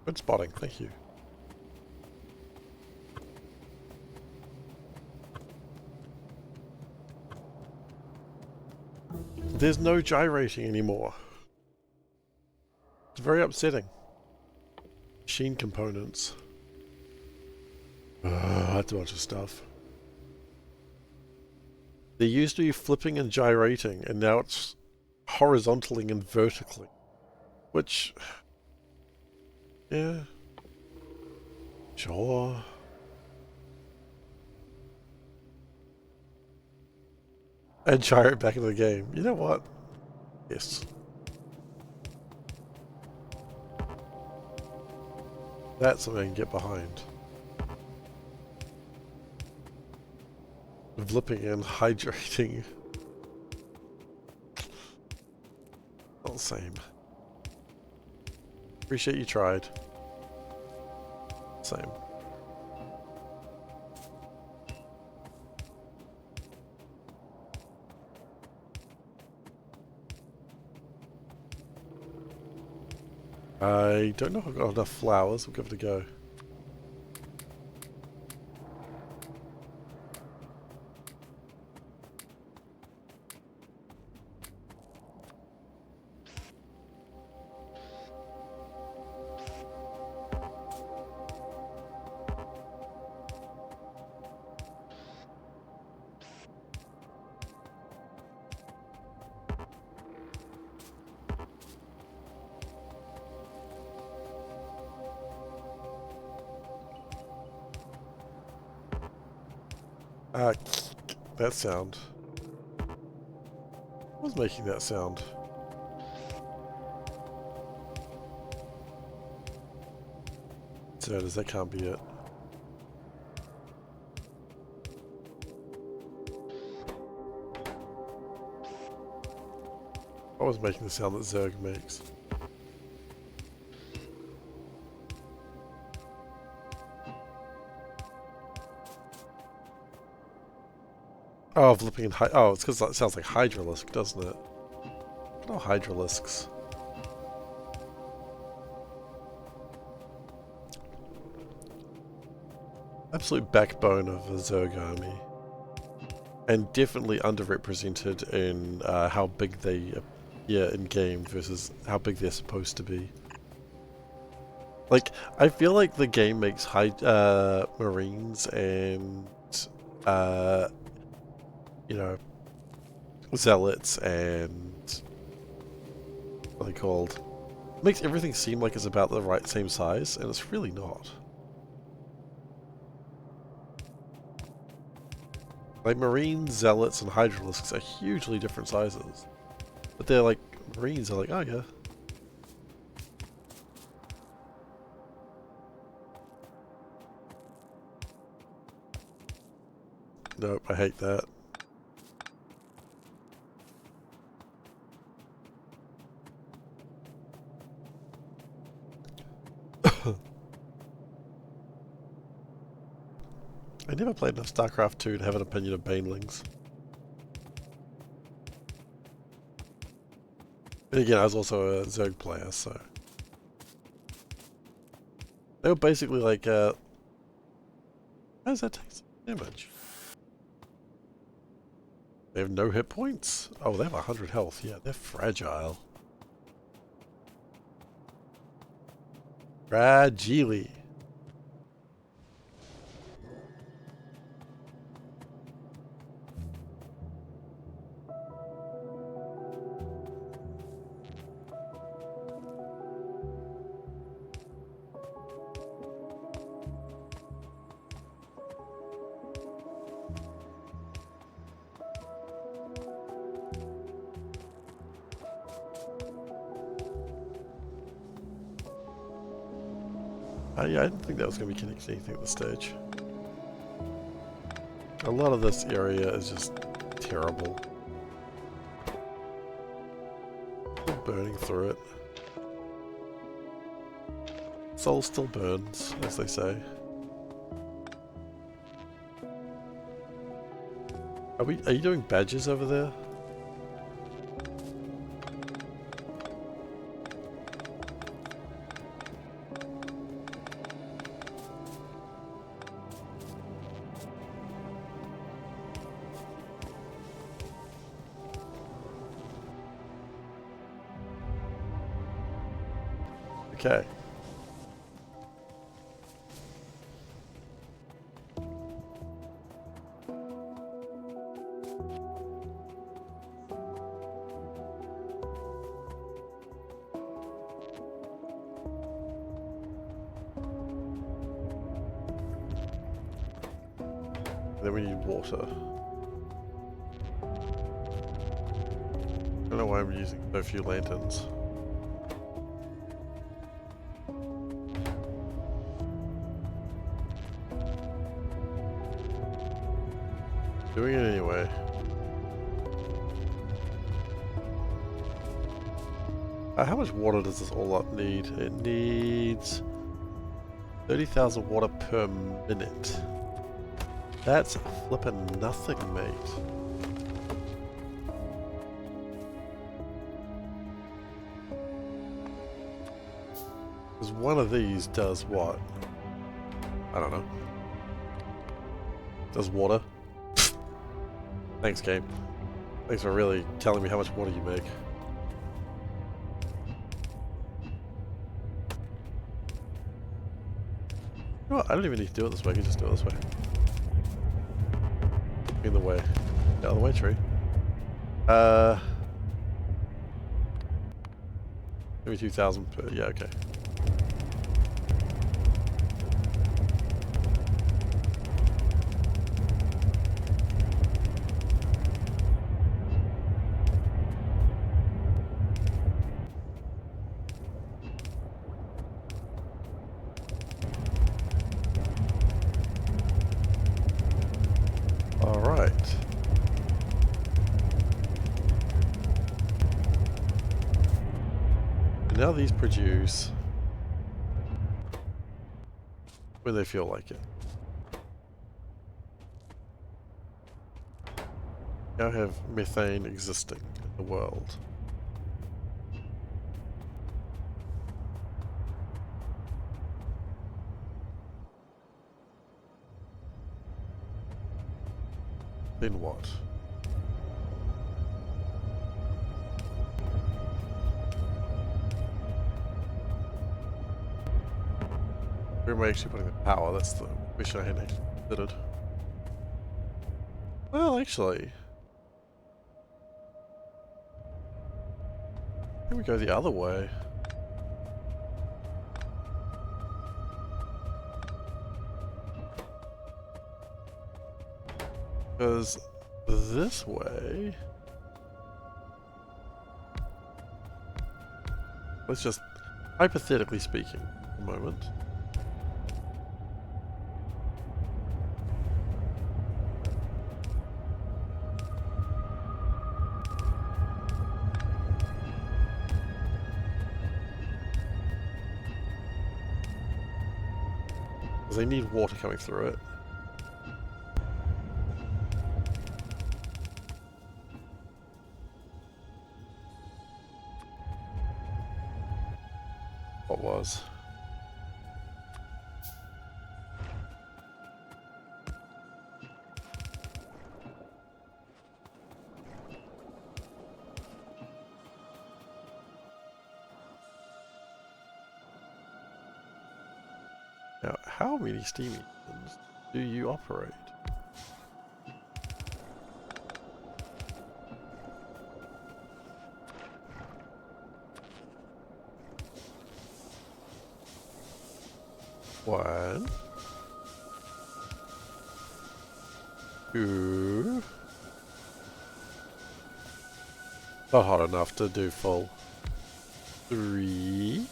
Good spotting, thank you. There's no gyrating anymore. It's very upsetting. Machine components. That's a bunch of stuff. There used to be flipping and gyrating, and now it's horizontally and vertically. Which... yeah. Sure. And gyrate back into the game. You know what? Yes. That's something I can get behind. Flipping and hydrating. Not the same. Appreciate you tried. Same. I don't know if I've got enough flowers. We'll give it a go. That sound. What was making that sound? So that can't be it. What was making the sound that Zerg makes? Oh, flipping and oh, it's because that sounds like Hydralisk, doesn't it? No Hydralisks. Absolute backbone of the Zerg army. And definitely underrepresented in how big they appear in game versus how big they're supposed to be. Like, I feel like the game makes Marines and you know, zealots and what are they called? It makes everything seem like it's about the right same size, and it's really not. Like Marines, zealots, and Hydralisks are hugely different sizes, but they're like Marines are like, oh yeah. Nope, I hate that. I never played enough StarCraft 2 to have an opinion of Banelings. And again, I was also a Zerg player, so... They were basically like, how does that take some damage? They have no hit points? Oh, they have 100 health. Yeah, they're fragile. Fragile. Yeah, I didn't think that was going to be connecting anything at this stage. A lot of this area is just terrible. Still burning through it. Soul still burns, as they say. Are you doing badges over there? Okay. Then we need water. I don't know why I'm using so few lanterns. Doing it anyway. How much water does this all up need? It needs 30,000 water per minute. That's flippin' nothing, mate. Because one of these does what? I don't know. Does water. Thanks, game. Thanks for really telling me how much water you make. You know what? I don't even need to do it this way. I can just do it this way. In the way. Get out of the way, tree. Maybe 2,000 per. Yeah, okay. Now these produce when they feel like it. Now have methane existing in the world. Then what? Where am I actually putting the power? That's the question I hadn't actually considered. Well, actually, here we go the other way. Because this way... Let's just, hypothetically speaking, a moment. Because they need water coming through it. What was? Now, how many steam engines do you operate? One, two. Not hot enough to do full. 3,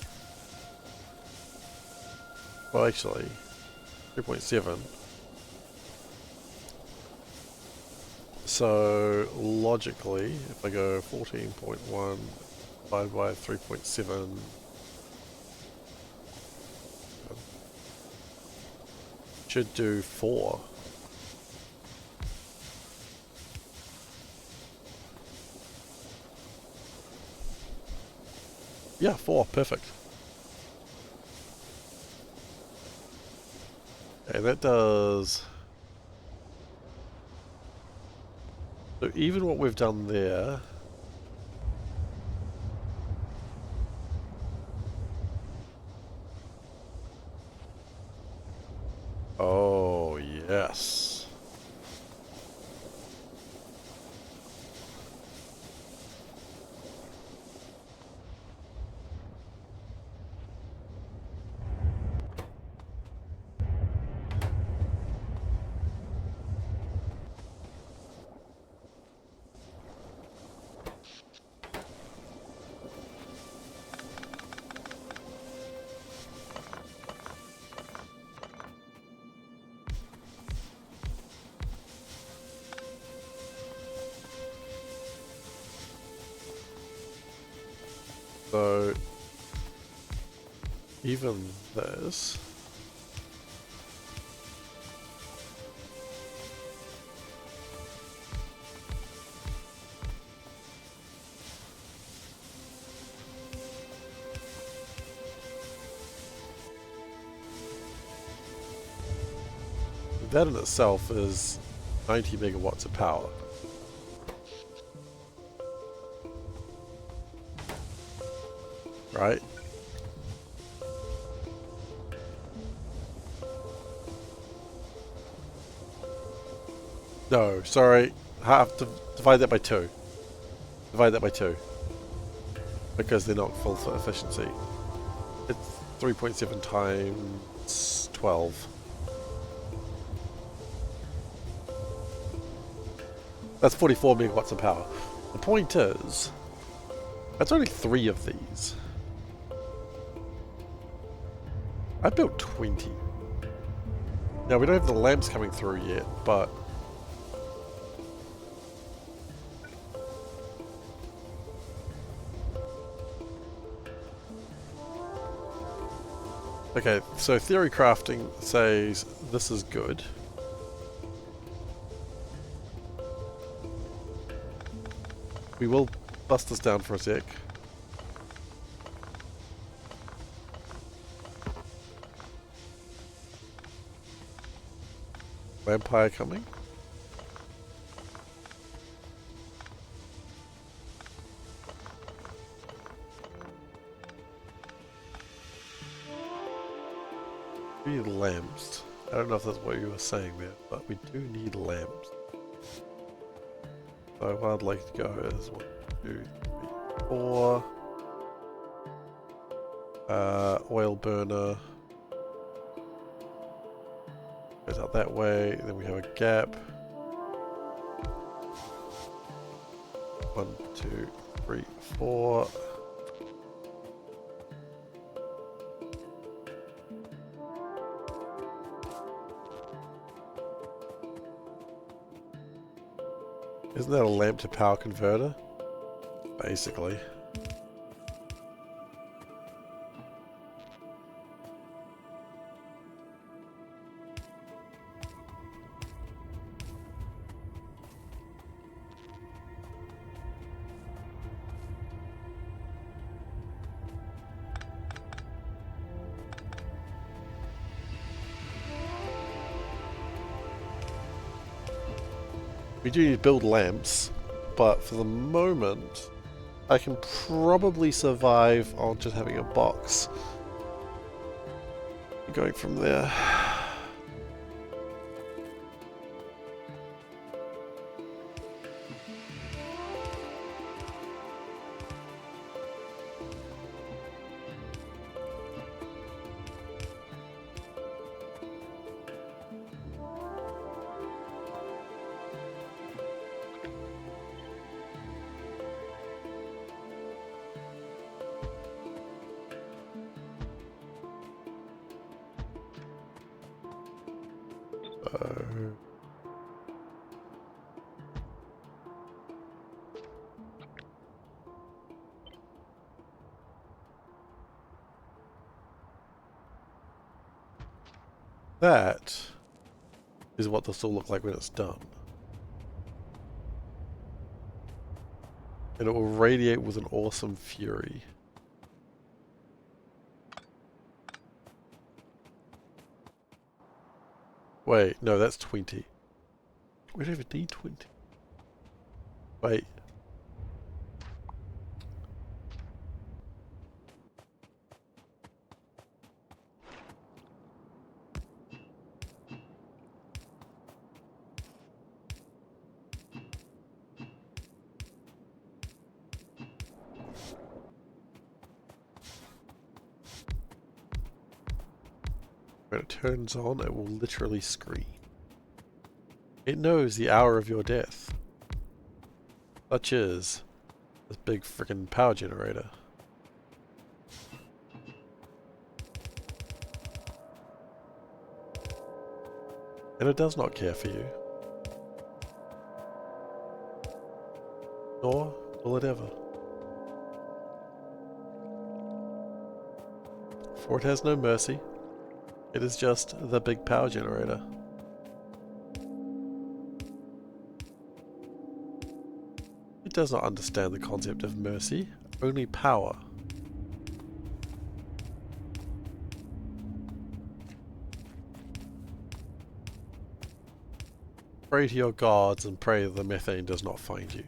Well, actually, 3.7. So, logically, if I go 14.1 divided by 3.7, should do 4. Yeah, 4, perfect. Okay, that does... So even what we've done there... Oh, yes. So, even this... That in itself is 90 megawatts of power. Right? No, sorry. Have to divide that by 2. Divide that by 2. Because they're not full efficiency. It's 3.7 times 12. That's 44 megawatts of power. The point is, that's only 3 of these. I built 20. Now we don't have the lamps coming through yet, but... Okay, so theory crafting says this is good. We will bust this down for a sec. Vampire coming. We need lamps. I don't know if that's what you were saying there, but we do need lamps. So what I'd like to go is 1, 2, 3, 4. Oil burner. Goes out that way, then we have a gap. 1, 2, 3, 4. Isn't that a lamp to power converter? Basically. We do need to build lamps, but for the moment, I can probably survive on just having a box. Going from there. So... that is what this will look like when it's done. And it will radiate with an awesome fury. Wait, no, that's 20. We don't even need 20. Wait. When it turns on, it will literally scream. It knows the hour of your death. Such as this big frickin' power generator. And it does not care for you. Nor will it ever. For it has no mercy. It is just the big power generator. It does not understand the concept of mercy, only power. Pray to your gods and pray that the methane does not find you.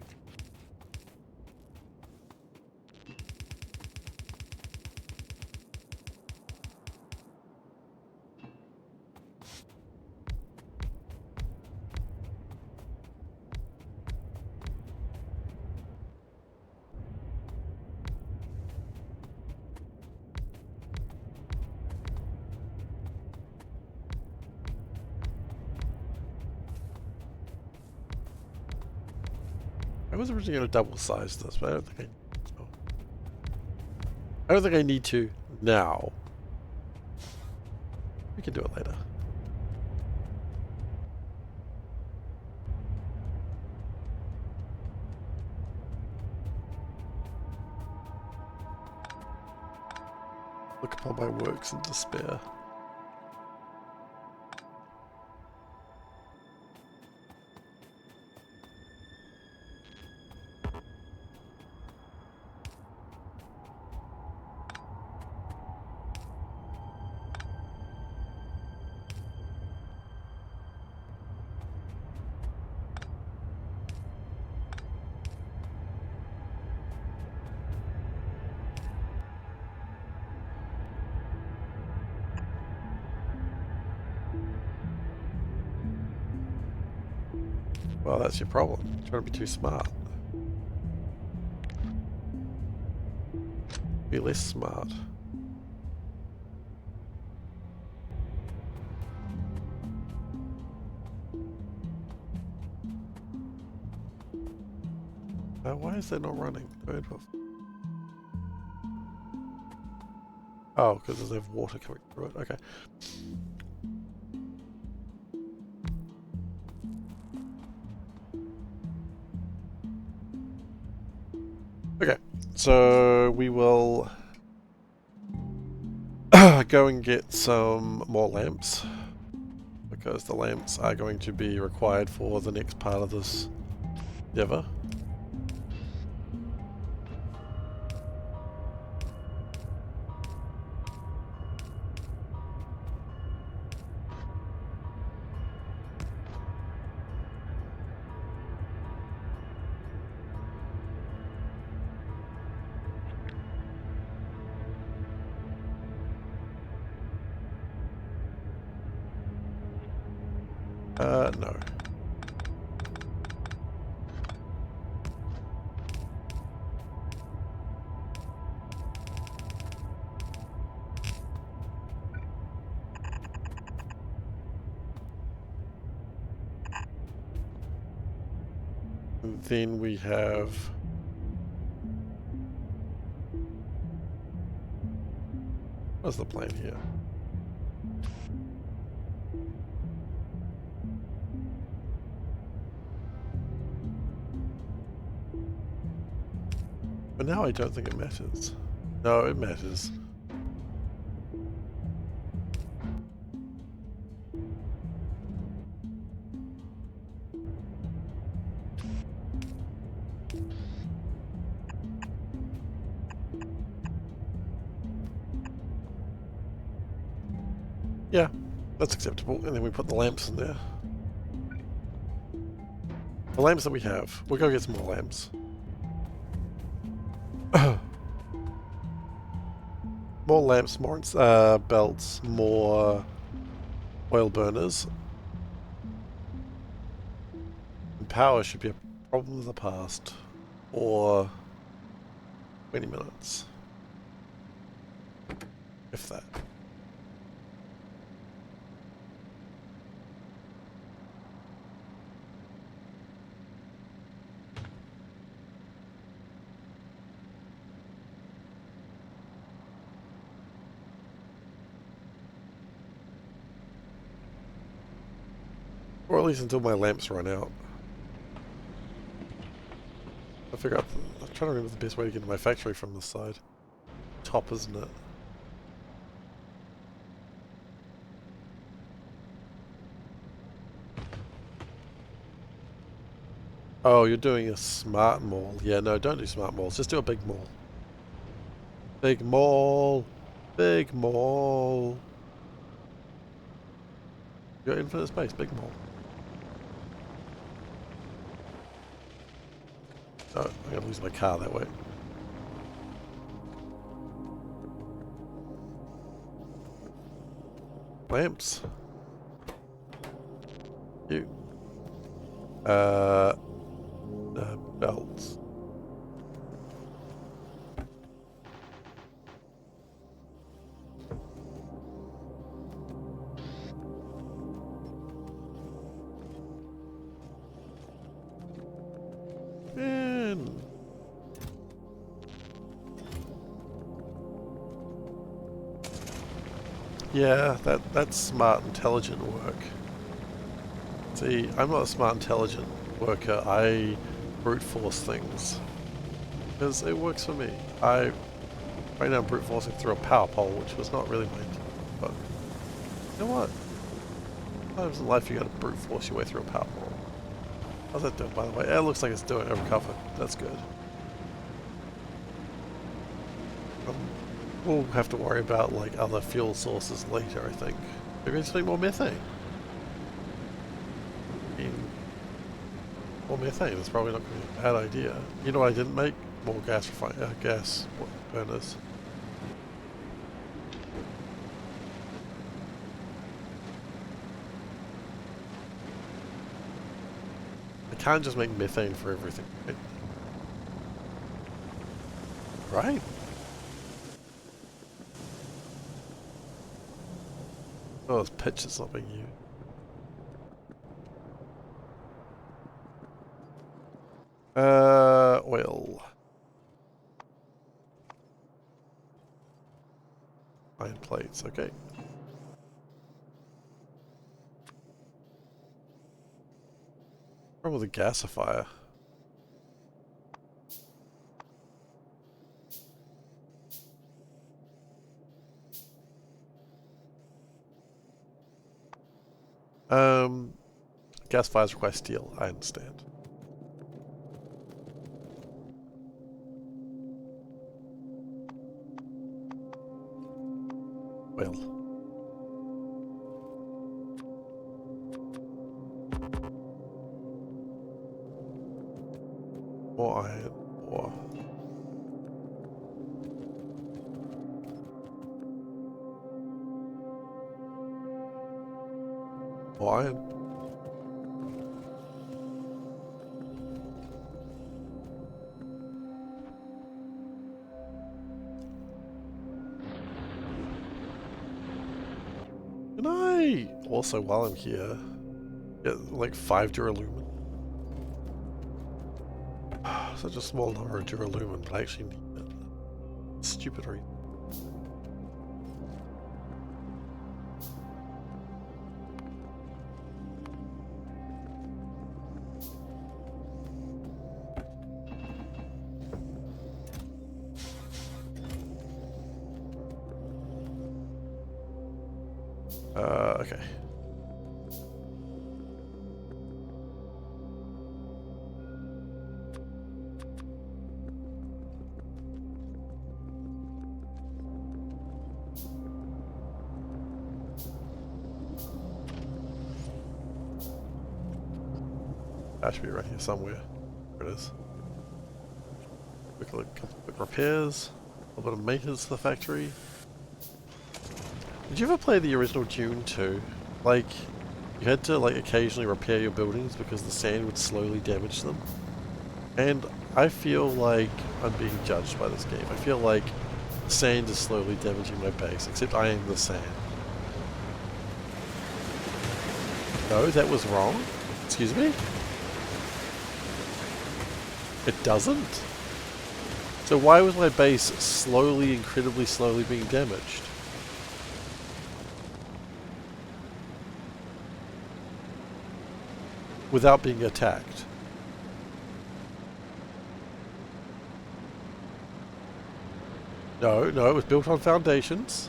I was originally going to double size this, but I don't think I don't think I need to now. We can do it later. Look upon my works in despair. Well, that's your problem. You're trying to be too smart. Be less smart. Why is that not running? Oh, because there's water coming through it. Okay. Okay, so we will go and get some more lamps, because the lamps are going to be required for the next part of this endeavor. No. And then we have... What's the plan here? But now I don't think it matters. No, it matters. Yeah, that's acceptable. And then we put the lamps in there. The lamps that we have. We'll go get some more lamps. More lamps, more belts, more oil burners. And power should be a problem of the past. Or 20 minutes. If that. Or at least until my lamps run out. I figure out. I'm trying to remember the best way to get to my factory from this side. Top, isn't it? Oh, you're doing a smart mall. Yeah, no, don't do smart malls. Just do a big mall. Big mall. Big mall. You're infinite space. Big mall. Oh, I'm gonna lose my car that way. Lamps. You. Belts. Man. Yeah, that's smart, intelligent work. See, I'm not a smart, intelligent worker. I brute force things. Because it works for me. Right now I'm brute forcing through a power pole, which was not really my intent. But, you know what? Sometimes in life you gotta brute force your way through a power pole. How's that doing, by the way? It looks like it's doing over cover. That's good. We'll have to worry about, like, other fuel sources later, I think. Maybe just make more methane. I mean, more methane is probably not going to be a bad idea. You know what I didn't make? More gas burners. I can't just make methane for everything, right? Right? Oh, this pitch is not being used. Oil. Iron plates, okay. Problem with the gasifier. Gasifiers require steel, I understand. Well. More iron, more. More iron. Can I also, while I'm here, get like 5 duralumin? Such a small number of duralumin, but I actually need it. Stupid reason. Okay. That should be right here somewhere. There it is. Quick look, couple quick repairs, a little bit of maintenance to the factory. Did you ever play the original Dune 2? Like, you had to like occasionally repair your buildings because the sand would slowly damage them. And I feel like I'm being judged by this game. I feel like sand is slowly damaging my base, except I am the sand. No, that was wrong. Excuse me? It doesn't? So why was my base slowly, incredibly slowly being damaged? Without being attacked. No, no, it was built on foundations.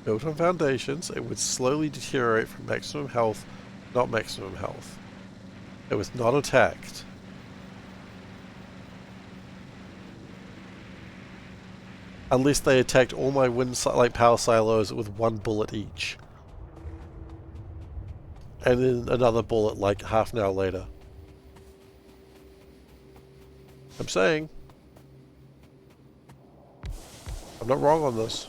Built on foundations, it would slowly deteriorate from maximum health, not maximum health. It was not attacked. Unless they attacked all my power silos with one bullet each. And then another bullet like half an hour later. I'm saying. I'm not wrong on this.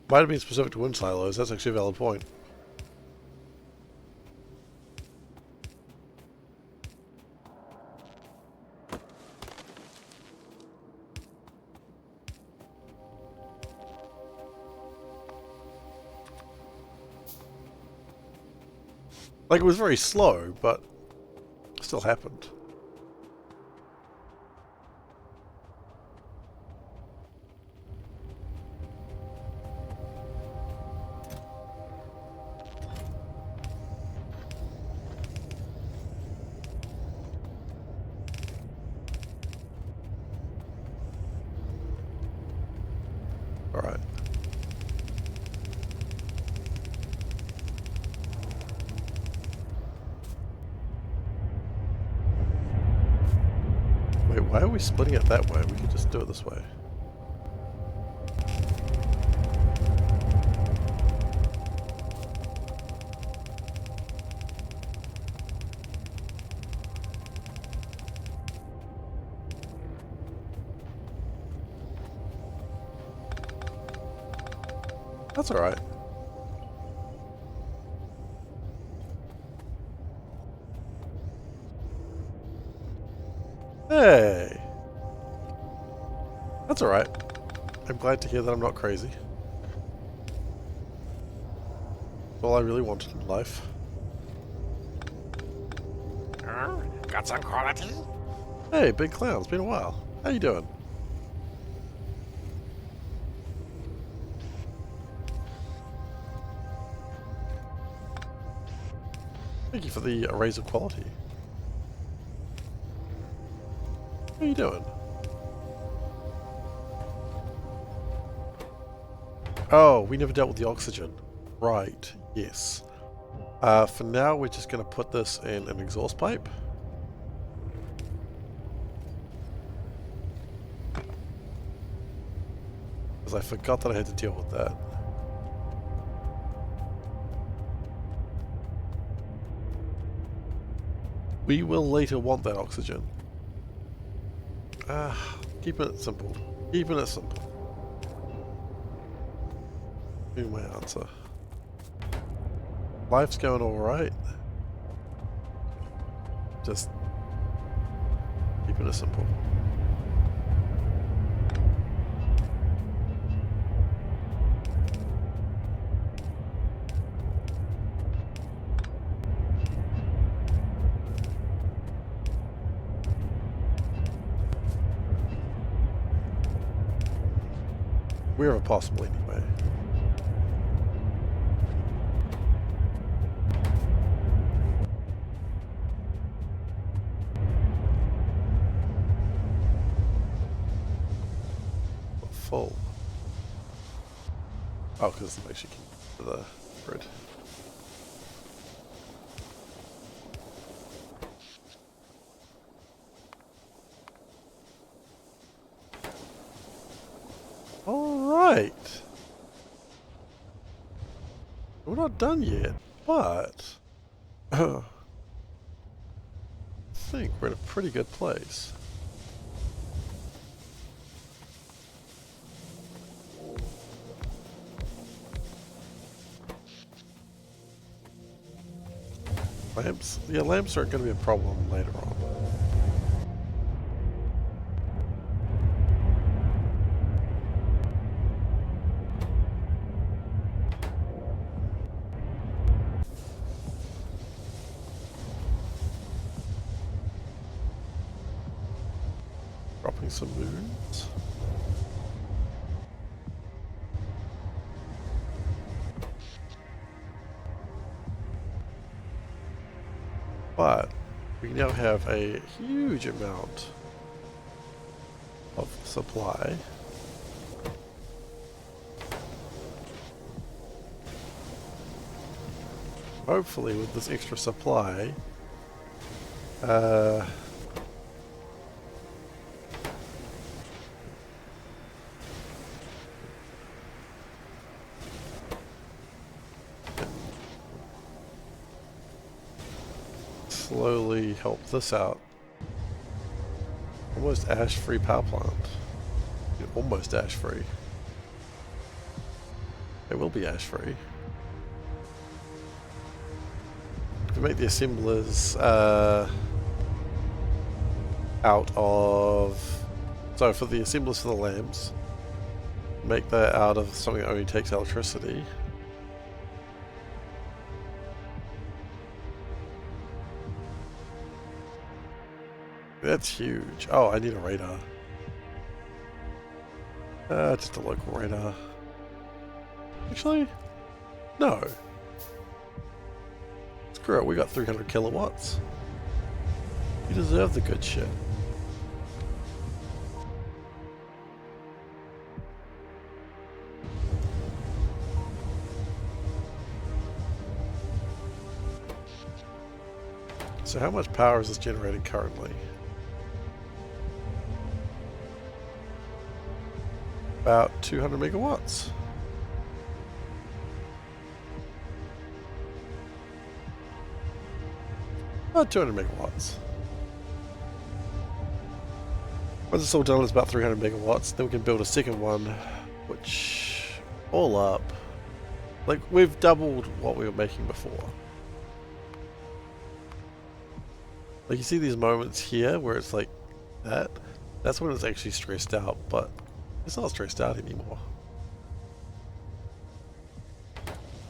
Might have been specific to wind silos, that's actually a valid point. Like, it was very slow, but it still happened. Alright. Wait, why are we splitting it that way? We could just do it this way. That's alright. Hey! That's alright. I'm glad to hear that I'm not crazy. That's all I really wanted in life. Got some quality? Hey, Big Clown, it's been a while. How you doing? Thank you for the raise of quality. How you doing? Oh, we never dealt with the oxygen. Right, yes. For now, we're just going to put this in an exhaust pipe. Because I forgot that I had to deal with that. We will later want that oxygen. Keeping it simple. Keeping it simple. Be my answer. Life's going alright. Just keeping it simple. wherever possible anyway. Full. Oh, because it makes you keep the grid. Alright. We're not done yet, but I think we're in a pretty good place. Lamps? Yeah, lamps aren't going to be a problem later on. Dropping some moons. But we now have a huge amount of supply. Hopefully with this extra supply, slowly help this out. Almost ash-free power plant. Almost ash-free. It will be ash-free. If we make the assemblers out of... So for the assemblers for the lamps, make that out of something that only takes electricity. That's huge. Oh, I need a radar. Just a local radar. Actually, no. Screw it, we got 300 kilowatts. You deserve the good shit. So how much power is this generating currently? About 200 megawatts. About 200 megawatts. Once it's all done, it's about 300 megawatts. Then we can build a second one, which all up, like we've doubled what we were making before. Like you see these moments here where it's like that. That's when it's actually stressed out, but it's not stressed out anymore.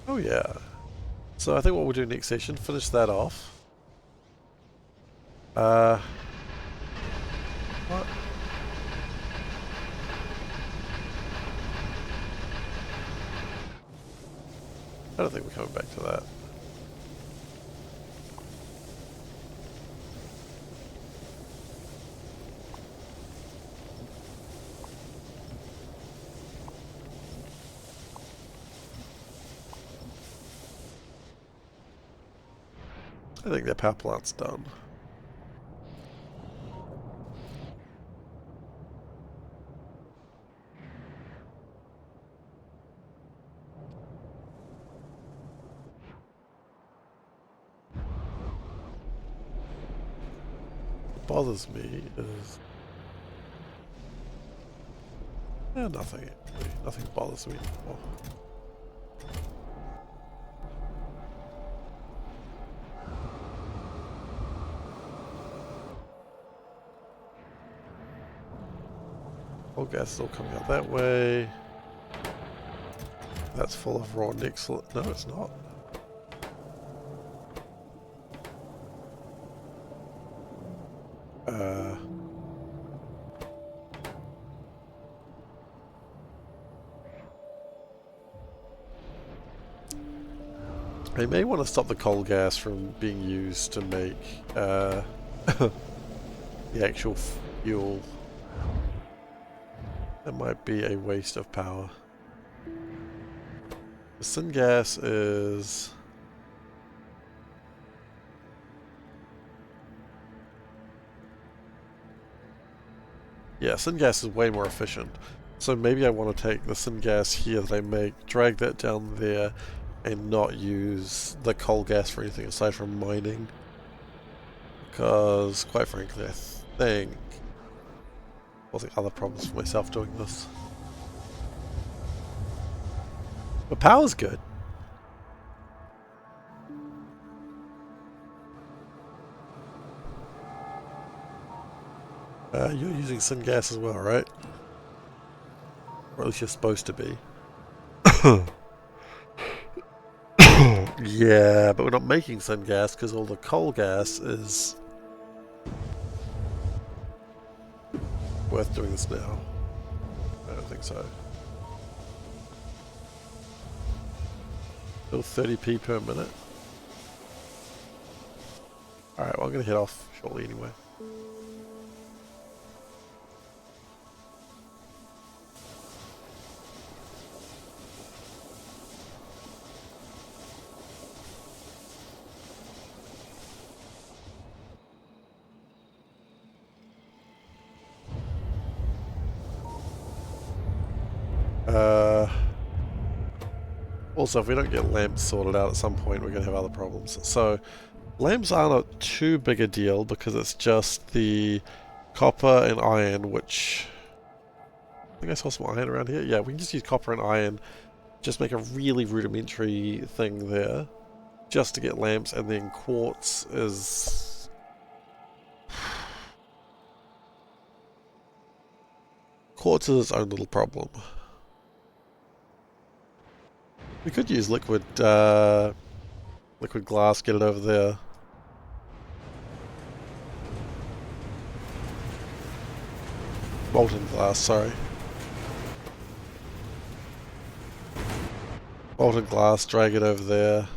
Oh yeah. So I think what we'll do next session, finish that off. What? I don't think we're coming back to that. I think that power plant's done. What bothers me is... nothing. Nothing bothers me anymore. All gas is all coming out that way. That's full of raw nickel. No, it's not. I may want to stop the coal gas from being used to make the actual fuel. That might be a waste of power. The syngas is... Yeah, syngas is way more efficient. So maybe I want to take the syngas here that I make, drag that down there, and not use the coal gas for anything aside from mining. Because, quite frankly, I think causing other problems for myself doing this. But power's good. You're using syngas as well, right? Or at least you're supposed to be. Yeah, but we're not making syngas because all the coal gas is worth doing this now. I don't think so. Still 30p per minute. Alright, well I'm gonna head off shortly anyway. Also, if we don't get lamps sorted out at some point, we're going to have other problems. So, lamps aren't a too big a deal because it's just the copper and iron, which... I think I saw some iron around here. Yeah, we can just use copper and iron. Just make a really rudimentary thing there. Just to get lamps, and then quartz is... Quartz is its own little problem. We could use liquid glass, get it over there. Molten glass, sorry. Molten glass, drag it over there.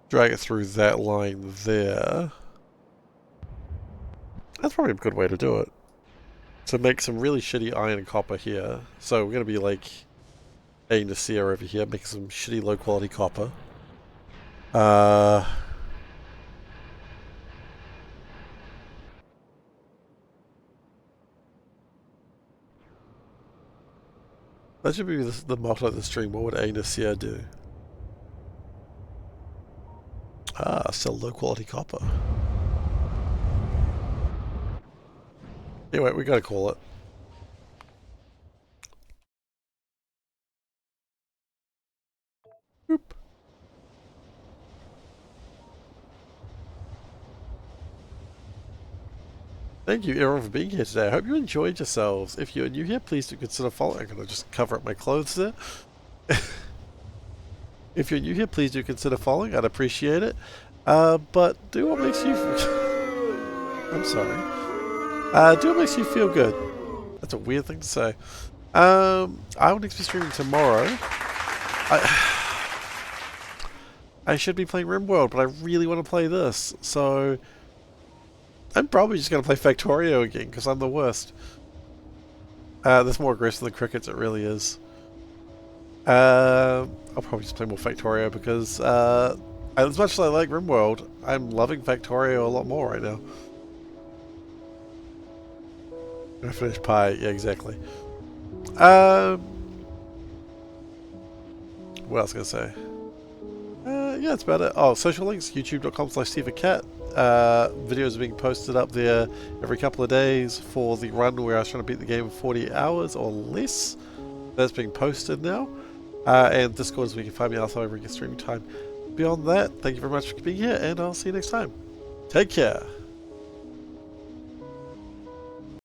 Drag it through that line there. That's probably a good way to do it. So make some really shitty iron and copper here. So we're going to be like... A Nasir over here, making some shitty low quality copper. That should be the motto of the stream. What would A Nasir do? Sell low quality copper. Anyway, we gotta call it. Boop. Thank you everyone for being here today. I hope you enjoyed yourselves. If you're new here, please do consider following. I'm gonna just cover up my clothes there. If you're new here, please do consider following. I'd appreciate it. But do what makes you... I'm sorry. Do what makes you feel good. That's a weird thing to say. I will next be streaming tomorrow. I should be playing RimWorld, but I really want to play this, so... I'm probably just going to play Factorio again, because I'm the worst. That's more aggressive than Crickets, it really is. I'll probably just play more Factorio, because as much as I like RimWorld, I'm loving Factorio a lot more right now. I finished Pi, yeah, exactly. What else was I going to say? Yeah, that's about it. Oh, social links, youtube.com/SeiferKatt. Videos are being posted up there every couple of days for the run where I was trying to beat the game in 40 hours or less. That's being posted now. And Discord is where you can find me outside every streaming time. Beyond that, thank you very much for being here, and I'll see you next time. Take care.